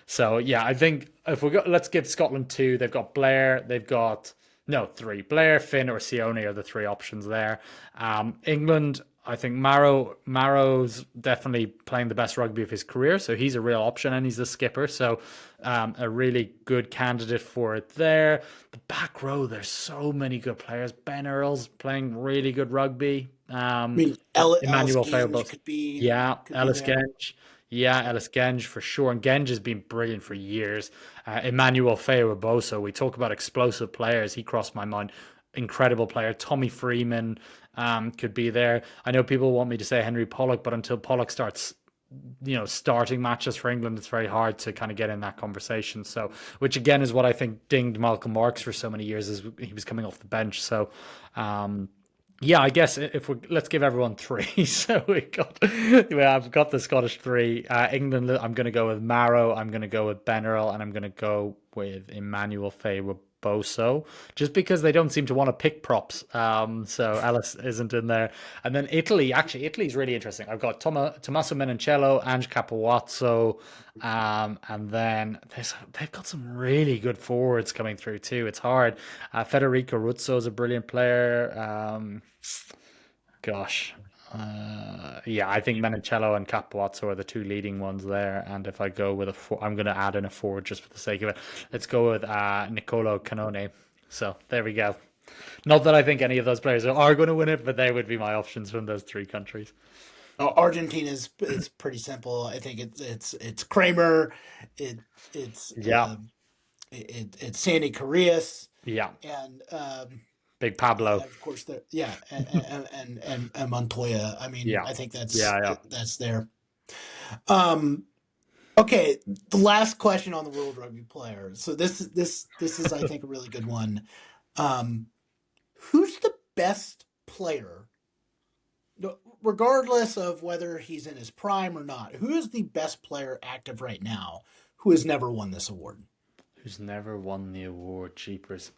So yeah, I think if let's give Scotland two. They've got Blair. They've got no three. Blair, Finn, or Sione are the three options there. England. I think Marrow's definitely playing the best rugby of his career, so he's a real option, and he's the skipper, so a really good candidate for it there. The back row, there's so many good players. Ben Earl's playing really good rugby. I mean, Ellis Emmanuel Gage Fairbox, yeah, could be Ellis there. Genge. Yeah, Ellis Genge for sure. And Genge has been brilliant for years. Emmanuel Fairbox, we talk about explosive players. He crossed my mind. Incredible player. Tommy Freeman could be there. I know people want me to say Henry Pollock, but until Pollock starts, starting matches for England, it's very hard to kind of get in that conversation. So, which again is what I think dinged Malcolm Marks for so many years, as he was coming off the bench. So, yeah, I guess if we let's give everyone three. So I've got the Scottish three. England, I'm going to go with Marrow. I'm going to go with Ben Earl, and I'm going to go with Emmanuel Boso, just because they don't seem to want to pick props. So Ellis isn't in there. And then Italy's really interesting. I've got Tommaso Menoncello, Ange Capuazzo, and then they've got some really good forwards coming through too. It's hard. Federico Ruzzo is a brilliant player. Gosh. Yeah, I think Menoncello and Capuazzo are the two leading ones there. And if I go with I'm going to add in a forward just for the sake of it. Let's go with Nicolo Canone. So there we go. Not that I think any of those players are going to win it, but they would be my options from those three countries. Argentina is it's pretty simple. I think it's Kramer, it it's Yeah, it's Sandy Carrias, yeah, and big Pablo. of course the yeah and Montoya. I mean, Yeah, I think yeah, yeah. that's there. Um, okay, the last question on the World Rugby Player. So this is I think a really good one. Um, who's the best player, regardless of whether he's in his prime or not? Who is the best player active right now who has never won this award? Who's never won the award? Jeepers.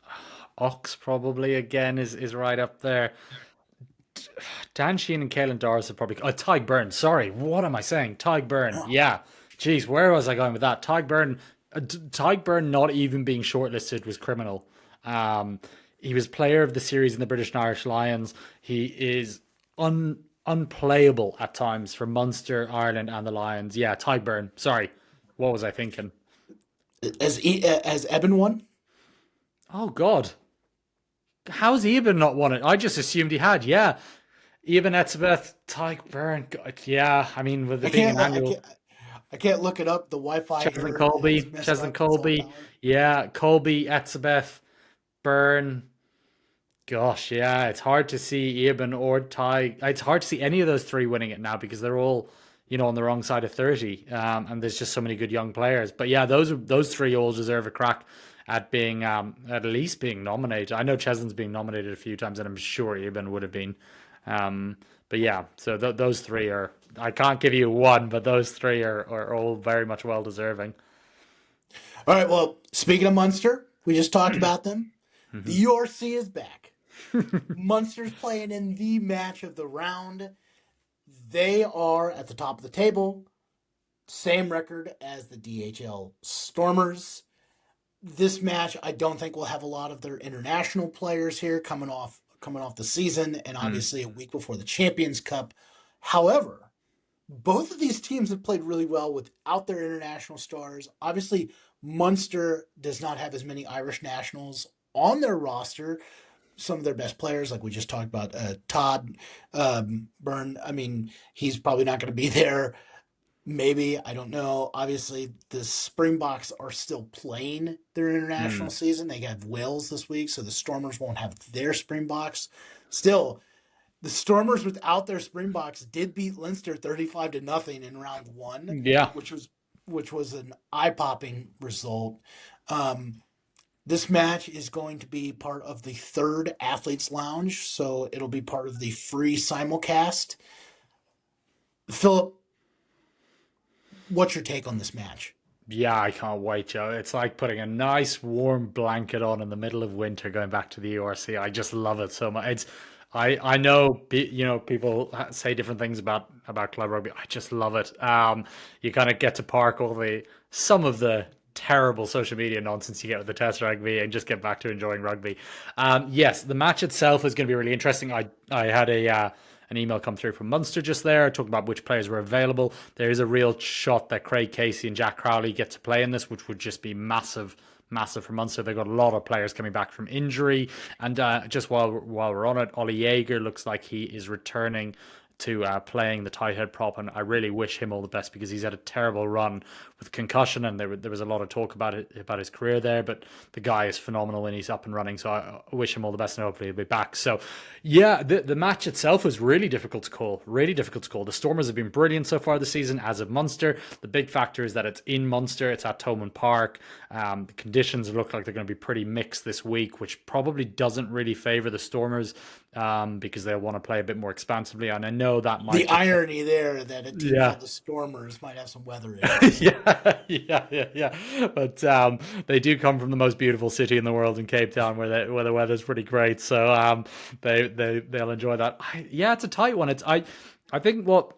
Ox probably again is right up there. Dan Sheehan and Caelan Doris are probably. Oh, Tyg Byrne. Sorry, what am I saying? Tyg Byrne. Yeah. Jeez, where was I going with that? Tyg Byrne not even being shortlisted was criminal. Um, he was player of the series in the British and Irish Lions. He is unplayable at times for Munster, Ireland, and the Lions. Yeah, Tyg Byrne. Sorry, what was I thinking? Has Eben won? Oh God, how's Eben not won it? I just assumed he had. Yeah, Eben Etzebeth, Tyke Byrne. God, yeah, I mean, with I it being can't an I annual, can't I can't look it up. The Wi-Fi here is messing Cheslin up. It's all Colby. power. Yeah, Colby, Etzebeth, Byrne. Gosh, yeah, it's hard to see Eben or Ty. It's hard to see any of those three winning it now because they're all, on the wrong side of 30. And there's just so many good young players. But yeah, those three all deserve a crack at being at least being nominated. I know Cheslin's being nominated a few times, and I'm sure Eben would have been. But yeah, so those three are. I can't give you one, but those three are all very much well deserving. All right. Well, speaking of Munster, we just talked about them. The Hmm. URC is back. Munster's playing in the match of the round. They are at the top of the table, same record as the DHL Stormers. This match, I don't think will have a lot of their international players here coming off the season, and Mm. obviously a week before the Champions Cup. However, both of these teams have played really well without their international stars. Obviously, Munster does not have as many Irish nationals on their roster. Some of their best players, like we just talked about, Todd Byrne. I mean, he's probably not going to be there. Maybe, I don't know. Obviously, the Springboks are still playing their international Mm. season. They have Wales this week, so the Stormers won't have their Springboks. Still, the Stormers without their Springboks did beat Leinster 35 to nothing in round one, Yeah, which was which was an eye popping result. Um, this match is going to be part of the third Athletes Lounge, so it'll be part of the free simulcast. Philip, what's your take on this match? yeah, I can't wait, Joe. It's like putting a nice warm blanket on in the middle of winter, going back to the URC. I just love it so much. I know, people say different things about club rugby. I just love it. You kind of get to park some of the terrible social media nonsense you get with the test rugby and just get back to enjoying rugby. Yes, the match itself is going to be really interesting. I had an email come through from Munster just there talking about which players were available. There is a real shot that Craig Casey and Jack Crowley get to play in this, which would just be massive for Munster. They've got a lot of players coming back from injury. And just while we're on it, Ollie Jaeger looks like he is returning to playing the tight head prop, and I really wish him all the best because he's had a terrible run with concussion, and there was a lot of talk about his career there. But the guy is phenomenal when he's up and running, so I wish him all the best, and hopefully he'll be back. So, yeah, the match itself was really difficult to call. Really difficult to call. The Stormers have been brilliant so far this season, as of Munster. The big factor is that it's in Munster. It's at Thomond Park. The conditions look like they're going to be pretty mixed this week, which probably doesn't really favour the Stormers because they'll want to play a bit more expansively. And I know that The might just. irony there that a team Yeah. called the Stormers might have some weather issues. Yeah. But they do come from the most beautiful city in the world in Cape Town, where the weather's pretty great. So they'll enjoy that. Yeah, it's a tight one. I think what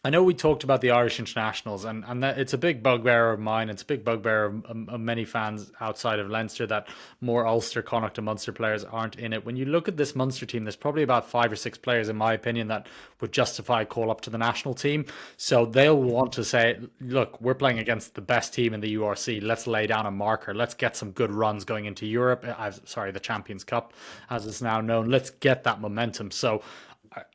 I know we talked about the Irish internationals, and that it's a big bugbear of mine. It's a big bugbear of many fans outside of Leinster that more Ulster, Connacht, and Munster players aren't in it. When you look at this Munster team, there's probably about 5 or 6 players, in my opinion, that would justify a call up to the national team. So they'll want to say, look, we're playing against the best team in the URC. Let's lay down a marker. Let's get some good runs going into Europe. Sorry, the Champions Cup, as it's now known. Let's get that momentum. So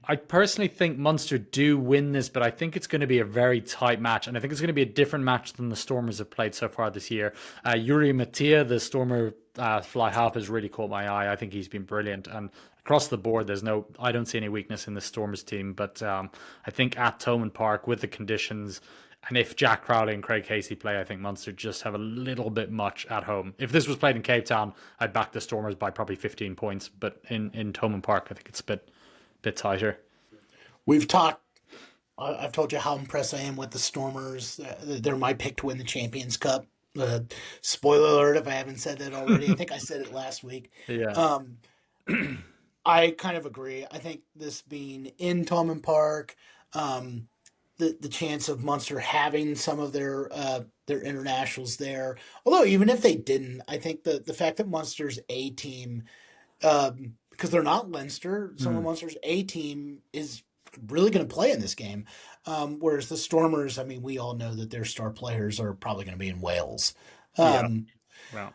I personally think Munster do win this, but I think it's going to be a very tight match, and I think it's going to be a different match than the Stormers have played so far this year. Yuri Mattia, the Stormer fly half, has really caught my eye. I think he's been brilliant, and across the board, I don't see any weakness in the Stormers team. But I think at Thomond Park, with the conditions, and if Jack Crowley and Craig Casey play, I think Munster just have a little bit much at home. If this was played in Cape Town, I'd back the Stormers by probably 15 points, but in Thomond Park, I think it's a bit tighter. We've talked. I've told you how impressed I am with the Stormers. They're my pick to win the Champions Cup. Spoiler alert if I haven't said that already. I think I said it last week. Yeah. Um, I kind of agree. I think this being in Thomond Park, um, the chance of Munster having some of their internationals there. Although even if they didn't, I think the fact that Munster's A team, because they're not Leinster, some of Mm. Munster's A team is really going to play in this game. Whereas the Stormers, I mean, we all know that their star players are probably going to be in Wales. Yeah. Um, Well.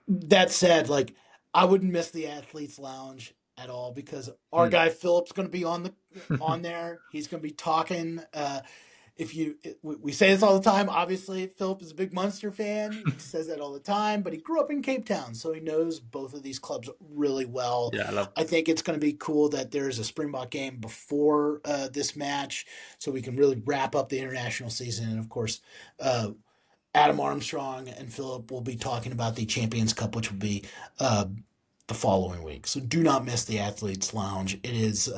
that said, like I wouldn't miss the athletes lounge at all because our Mm. guy Philip's going to be on there. He's going to be talking. If you we say this all the time, obviously Philip is a big Munster fan. He says that all the time, but he grew up in Cape Town, so he knows both of these clubs really well. Yeah, I love. I think it's going to be cool that there's a Springbok game before this match, so we can really wrap up the international season. And of course, uh, Adam Armstrong and Philip will be talking about the Champions Cup, which will be uh, the following week. So do not miss the Athletes Lounge. It is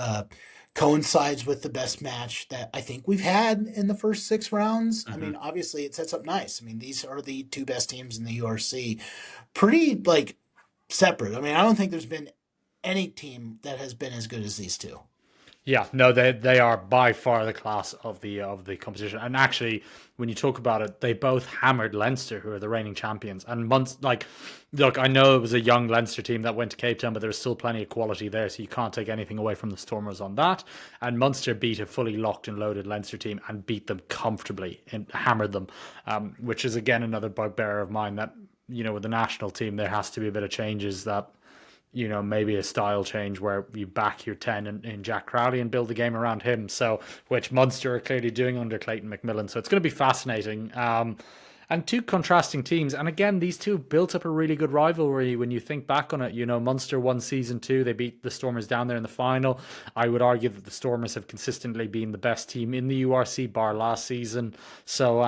coincides with the best match that I think we've had in the first 6 rounds. I Mhm. mean, obviously it sets up nice. I mean, these are the two best teams in the URC. Pretty like separate. I mean, I don't think there's been any team that has been as good as these two. Yeah, no, they are by far the class of the competition. And actually, when you talk about it, they both hammered Leinster, who are the reigning champions. And look, I know it was a young Leinster team that went to Cape Town, but there was still plenty of quality there, so you can't take anything away from the Stormers on that. And Munster beat a fully locked and loaded Leinster team and beat them comfortably and hammered them, which is again another bugbear of mine that with the national team there has to be a bit of changes that maybe a style change where you back your 10 in Jack Crowley and build the game around him. So, which Munster are clearly doing under Clayton McMillan. So it's going to be fascinating. And two contrasting teams. And again, these two have built up a really good rivalry when you think back on it. Munster won season 2. They beat the Stormers down there in the final. I would argue that the Stormers have consistently been the best team in the URC bar last season. So,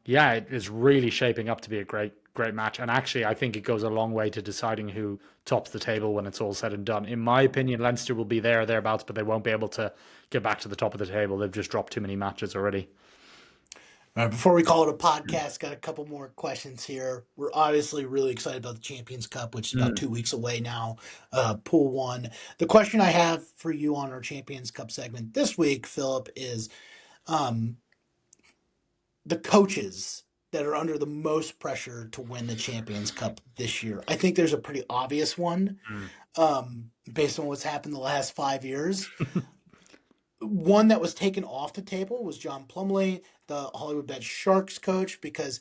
yeah, it is really shaping up to be a great match. And actually, I think it goes a long way to deciding who tops the table when it's all said and done. In my opinion, Leinster will be there or thereabouts, but they won't be able to get back to the top of the table. They've just dropped too many matches already. All right, before we call it a podcast, got a couple more questions here. We're obviously really excited about the Champions Cup, which is about Mm. 2 weeks away now. Pool one. The question I have for you on our Champions Cup segment this week, Philip, is um, the coaches that are under the most pressure to win the Champions Cup this year. I think there's a pretty obvious one Mm. based on what's happened the last 5 years. One that was taken off the table was John Plumlee, the Hollywood Bet Sharks coach, because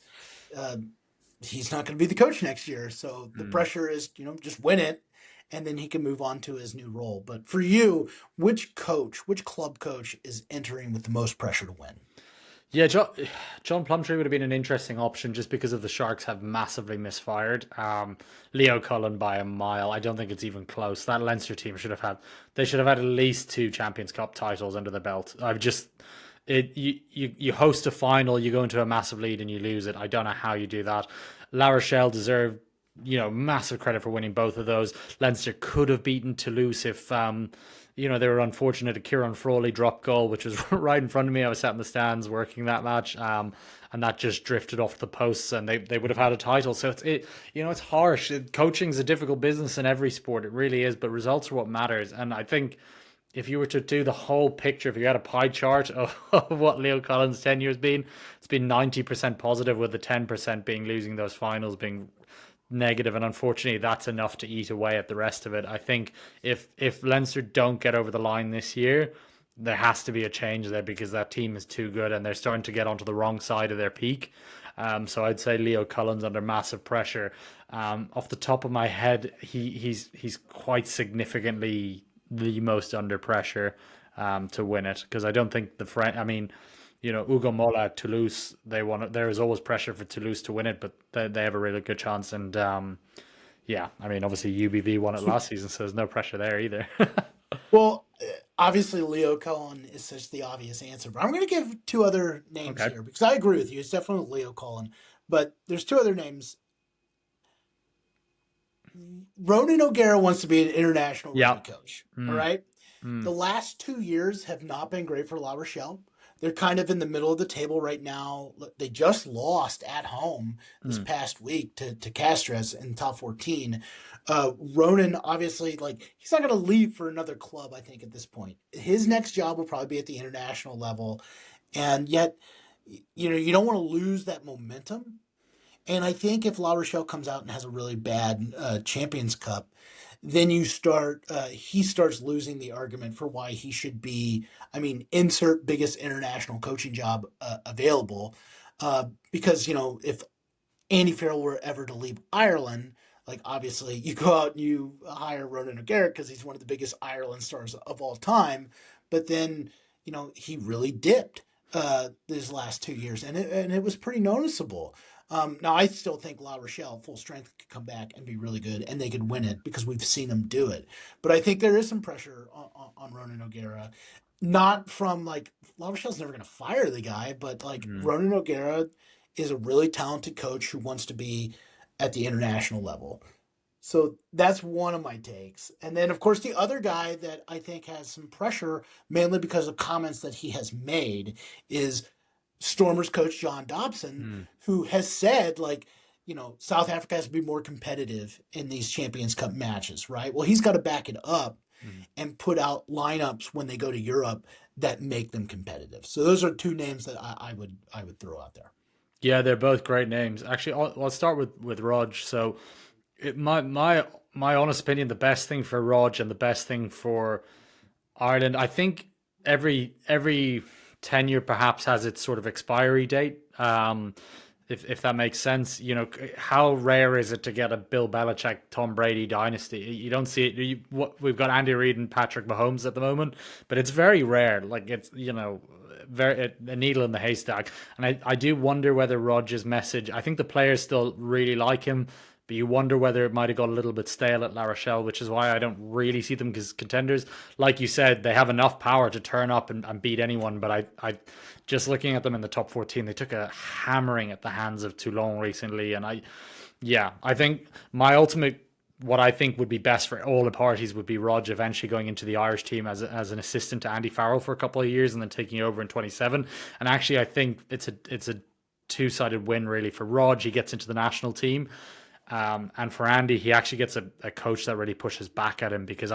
uh, he's not going to be the coach next year. So the Mm. pressure is, just win it, and then he can move on to his new role. But for you, which club coach is entering with the most pressure to win? Yeah, John Plumtree would have been an interesting option just because of the Sharks have massively misfired. Leo Cullen by a mile. I don't think it's even close. That Leinster team they should have had at least 2 Champions Cup titles under their belt. You host a final, you go into a massive lead and you lose it. I don't know how you do that. La Rochelle deserved massive credit for winning both of those. Leinster could have beaten Toulouse if they were unfortunate. A Kieran Frawley drop goal, which was right in front of me. I was sat in the stands working that match, and that just drifted off the posts, and they would have had a title. So it's harsh. Coaching is a difficult business in every sport. It really is, but results are what matters. And I think if you were to do the whole picture, if you had a pie chart of what Leo Collins' tenure has been, it's been 90% positive, with the 10% being losing those finals, being negative, and unfortunately that's enough to eat away at the rest of it. I think if Leinster don't get over the line this year, there has to be a change there, because that team is too good and they're starting to get onto the wrong side of their peak. So I'd say Leo Cullen's under massive pressure. Off the top of my head, he's quite significantly the most under pressure to win it, because I don't think the French. I mean, Ugo Mola at Toulouse, they want. There is always pressure for Toulouse to win it, but they have a really good chance. And yeah, I mean, obviously UBV won it last season, so there's no pressure there either. Well, obviously Leo Cullen is such the obvious answer, but I'm going to give two other names Okay. here because I agree with you. It's definitely Leo Cullen, but there's two other names. Ronan O'Gara wants to be an international Yeah. rugby coach. All Mm, right. The mm, last 2 years have not been great for La Rochelle. They're kind of in the middle of the table right now. They just lost at home this mm, past week to Castres in top 14. Ronan, obviously, like, he's not going to leave for another club, I think, at this point. His next job will probably be at the international level. And yet, you don't want to lose that momentum. And I think if La Rochelle comes out and has a really bad Champions Cup, then he starts losing the argument for why he should be, I mean, insert biggest international coaching job available. Because, if Andy Farrell were ever to leave Ireland, like, obviously you go out and you hire Ronan O'Gara because he's one of the biggest Ireland stars of all time. But then, he really dipped these last 2 years, and it was pretty noticeable. Now, I still think La Rochelle, full strength, could come back and be really good, and they could win it because we've seen them do it. But I think there is some pressure on Ronan O'Gara, not from like La Rochelle's never going to fire the guy, but like mm. Ronan O'Gara is a really talented coach who wants to be at the international level. So that's one of my takes. And then, of course, the other guy that I think has some pressure, mainly because of comments that he has made, is Stormers coach John Dobson, Mm. who has said, like, South Africa has to be more competitive in these Champions Cup matches, right? Well, he's got to back it up Mm. and put out lineups when they go to Europe that make them competitive. So those are two names that I would throw out there. Yeah, they're both great names. Actually, I'll start with Rog. So, my honest opinion, the best thing for Rog and the best thing for Ireland, I think every tenure perhaps has its sort of expiry date. If that makes sense, how rare is it to get a Bill Belichick, Tom Brady dynasty? You don't see it. We've got Andy Reid and Patrick Mahomes at the moment, but it's very rare. Like, it's very a needle in the haystack. And I do wonder whether Rodgers' message. I think the players still really like him, but you wonder whether it might have got a little bit stale at La Rochelle, which is why I don't really see them as contenders. Like you said, they have enough power to turn up and beat anyone, but I just looking at them in the top 14, they took a hammering at the hands of Toulon recently, and I think my ultimate, what I think would be best for all the parties, would be Rog eventually going into the Irish team as an assistant to Andy Farrell for a couple of years and then taking over in 27. And actually, I think it's a two-sided win really for Rog. He gets into the national team, and for Andy, he actually gets a coach that really pushes back at him, because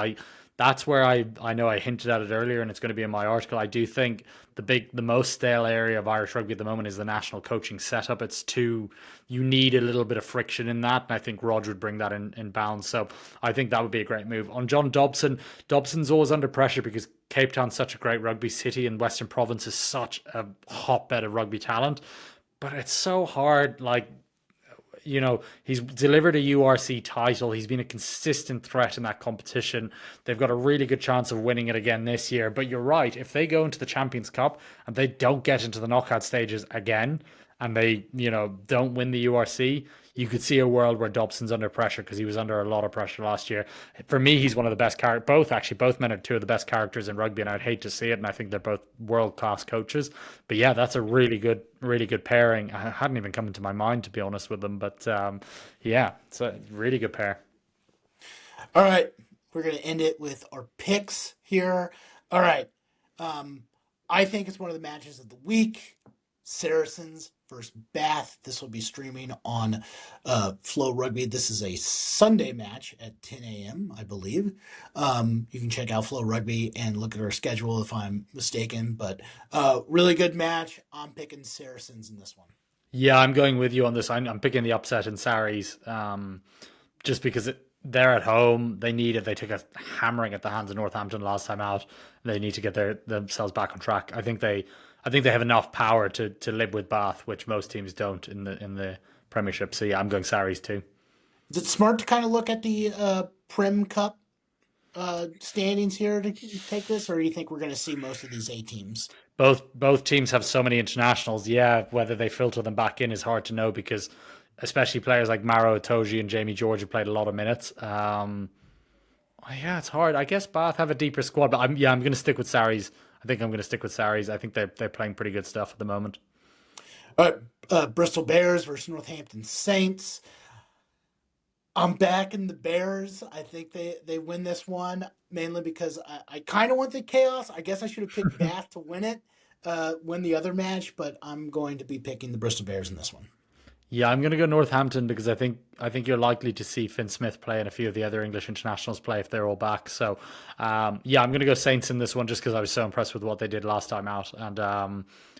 that's where I know I hinted at it earlier, and it's going to be in my article. I do think the most stale area of Irish rugby at the moment is the national coaching setup. You need a little bit of friction in that, and I think Rog would bring that in bounds. So I think that would be a great move. On John Dobson, Dobson's always under pressure because Cape Town's such a great rugby city, and Western Province is such a hotbed of rugby talent. But it's so hard, like, he's delivered a URC title. He's been a consistent threat in that competition. They've got a really good chance of winning it again this year. But you're right. If they go into the Champions Cup and they don't get into the knockout stages again, and they, don't win the URC, you could see a world where Dobson's under pressure, because he was under a lot of pressure last year. For me, he's one of the best characters. Both men are two of the best characters in rugby, and I'd hate to see it. And I think they're both world class coaches. But yeah, that's a really good pairing. I hadn't even come into my mind, to be honest with them. But yeah, it's a really good pair. All right, we're gonna end it with our picks here. All right, I think it's one of the matches of the week. Saracens versus Bath. This will be streaming on Flow Rugby. This is a Sunday match at 10 a.m., I believe. You can check out Flow Rugby and look at our schedule if I'm mistaken. But really good match. I'm picking Saracens in this one. Yeah, I'm going with you on this. I'm picking the upset in Sarries, just because they're at home. They need it. They took a hammering at the hands of Northampton last time out. They need to get themselves back on track. I think they have enough power to live with Bath, which most teams don't in the Premiership. So yeah, I'm going Sarries too. Is it smart to kind of look at the Prem Cup standings here to take this, or do you think we're going to see most of these A teams? Both teams have so many internationals. Yeah, whether they filter them back in is hard to know because especially players like Maro Itoje and Jamie George have played a lot of minutes. Yeah, it's hard. I guess Bath have a deeper squad, but I'm going to stick with Sarries. I think I'm going to stick with Sarries. I think they're playing pretty good stuff at the moment. All right, Bristol Bears versus Northampton Saints. I'm backing the Bears. I think they win this one mainly because I kind of want the chaos. I guess I should have picked Bath to win it, win the other match, but I'm going to be picking the Bristol Bears in this one. Yeah, I'm going to go Northampton because I think you're likely to see Finn Smith play and a few of the other English internationals play if they're all back. So, yeah, I'm going to go Saints in this one just because I was so impressed with what they did last time out, and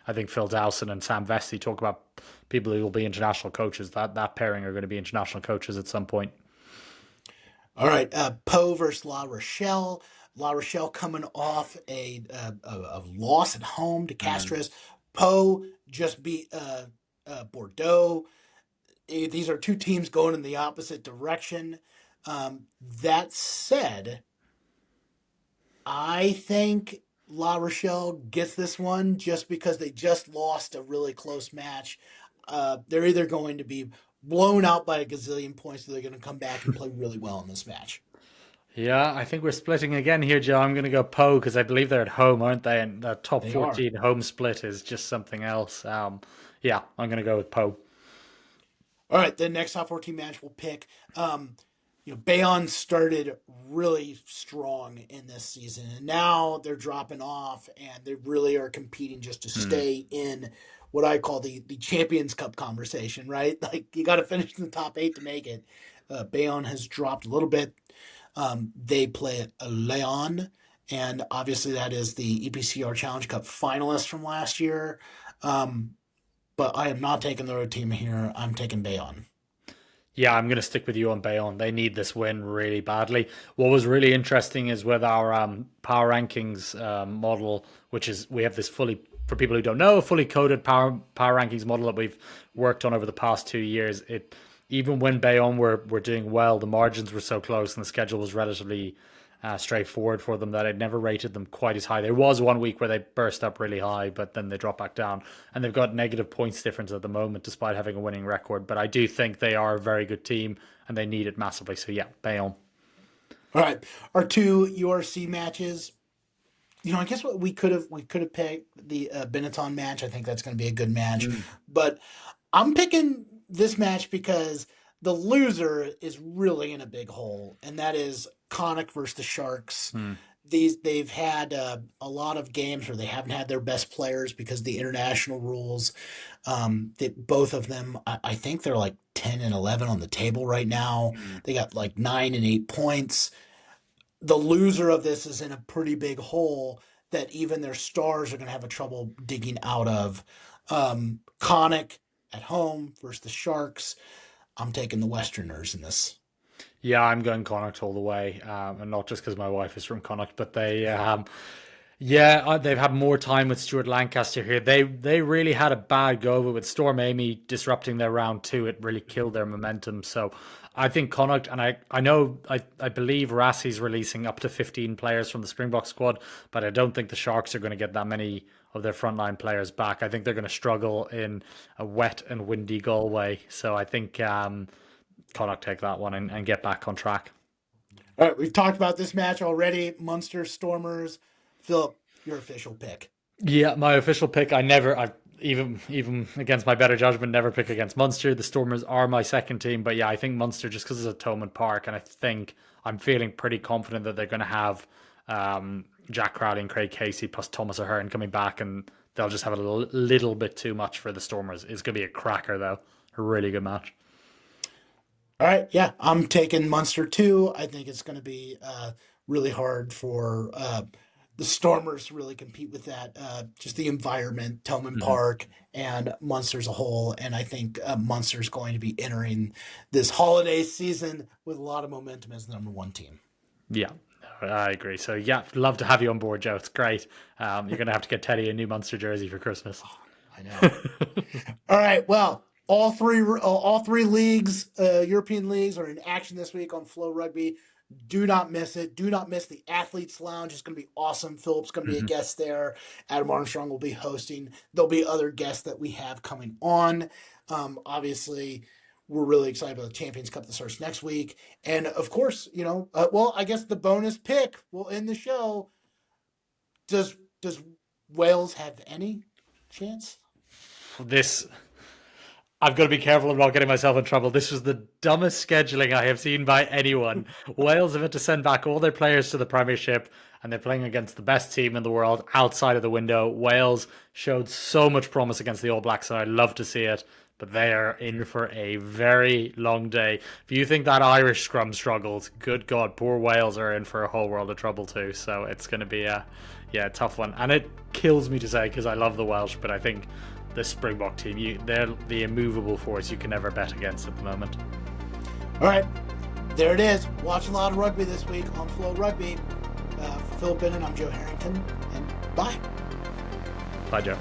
I think Phil Dowson and Sam Vesty talk about people who will be international coaches. That pairing are going to be international coaches at some point. All right, Poe versus La Rochelle. La Rochelle coming off a loss at home to Mm. Castres. Poe just beat Bordeaux. These are two teams going in the opposite direction. That said, I think La Rochelle gets this one just because they just lost a really close match. They're either going to be blown out by a gazillion points or they're going to come back and play really well in this match. Yeah, I think we're splitting again here, Joe. I'm going to go Poe because I believe they're at home, aren't they? And the top They are. 14 home split is just something else. Yeah, I'm going to go with Poe. All right, the next top 14 match we'll pick. Bayonne started really strong in this season, and now they're dropping off, and they really are competing just to Hmm. stay in what I call the Champions Cup conversation, right? Like you got to finish in the top eight to make it. Bayonne has dropped a little bit. They play at Leon, and obviously that is the EPCR Challenge Cup finalist from last year. Um, but I am not taking the road team here. I'm taking Bayonne. Yeah, I'm going to stick with you on Bayonne. They need this win really badly. What was really interesting is with our power rankings model, which is we have this fully, for people who don't know, fully coded power rankings model that we've worked on over the past 2 years. It even when Bayonne were doing well, the margins were so close and the schedule was relatively straightforward for them that I'd never rated them quite as high. There was one week where they burst up really high, but then they dropped back down, and they've got negative points difference at the moment, despite having a winning record. But I do think they are a very good team, and they need it massively. So yeah, Bayonne. All right, our two URC matches. I guess what we could have picked the Benetton match. I think that's going to be a good match, Mm. but I'm picking this match because the loser is really in a big hole, and that is Connacht versus the Sharks. Mm. They've had a lot of games where they haven't had their best players because of the international rules. That both of them, I think they're like 10 and 11 on the table right now. Mm. They got like 9 and 8 points. The loser of this is in a pretty big hole that even their stars are going to have a trouble digging out of. Connacht at home versus the Sharks. I'm taking the Westerners in this. Yeah, I'm going Connacht all the way, and not just because my wife is from Connacht, but yeah, they've had more time with Stuart Lancaster here. They really had a bad go of it with Storm Amy disrupting their round two. It really killed their momentum. So I think Connacht, and I know I believe Rassie's releasing up to 15 players from the Springbok squad, but I don't think the Sharks are going to get that many of their frontline players back. I think they're going to struggle in a wet and windy Galway. So I think Connacht take that one and get back on track. All right, we've talked about this match already. Munster Stormers. Philip, your official pick. Yeah, my official pick. I even against my better judgment, never pick against Munster. The Stormers are my second team, but yeah, I think Munster just because it's at Thomond Park, and I think I'm feeling pretty confident that they're going to have Jack Crowley and Craig Casey plus Thomas Ahern coming back, and they'll just have a little bit too much for the Stormers. It's going to be a cracker, though. A really good match. All right, yeah, I'm taking Munster too. I think it's going to be really hard for the Stormers to really compete with that. Just the environment, Tillman Mm-hmm. Park, and Munster as a whole. And I think Munster's going to be entering this holiday season with a lot of momentum as the number one team. Yeah, I agree. So yeah, love to have you on board, Joe. It's great. You're going to have to get Teddy a new Munster jersey for Christmas. I know. All right. Well, all three leagues, European leagues, are in action this week on Flow Rugby. Do not miss it. Do not miss the Athletes Lounge. It's going to be awesome. Philip's going to be a Mm-hmm. guest there. Adam Armstrong will be hosting. There'll be other guests that we have coming on. Obviously, we're really excited about the Champions Cup that starts next week. And of course, I guess the bonus pick will end the show. Does Wales have any chance? This I've got to be careful of not getting myself in trouble. This was the dumbest scheduling I have seen by anyone. Wales have had to send back all their players to the Premiership, and they're playing against the best team in the world outside of the window. Wales showed so much promise against the All Blacks, and I'd love to see it, but they are in for a very long day. If you think that Irish scrum struggled, good God, poor Wales are in for a whole world of trouble too. So it's going to be a tough one. And it kills me to say because I love the Welsh, but I think the Springbok team, they're the immovable force you can never bet against at the moment. All right, there it is. Watch a lot of rugby this week on Flow Rugby. For Phil Binden, I'm Joe Harrington, and bye. Bye, Joe.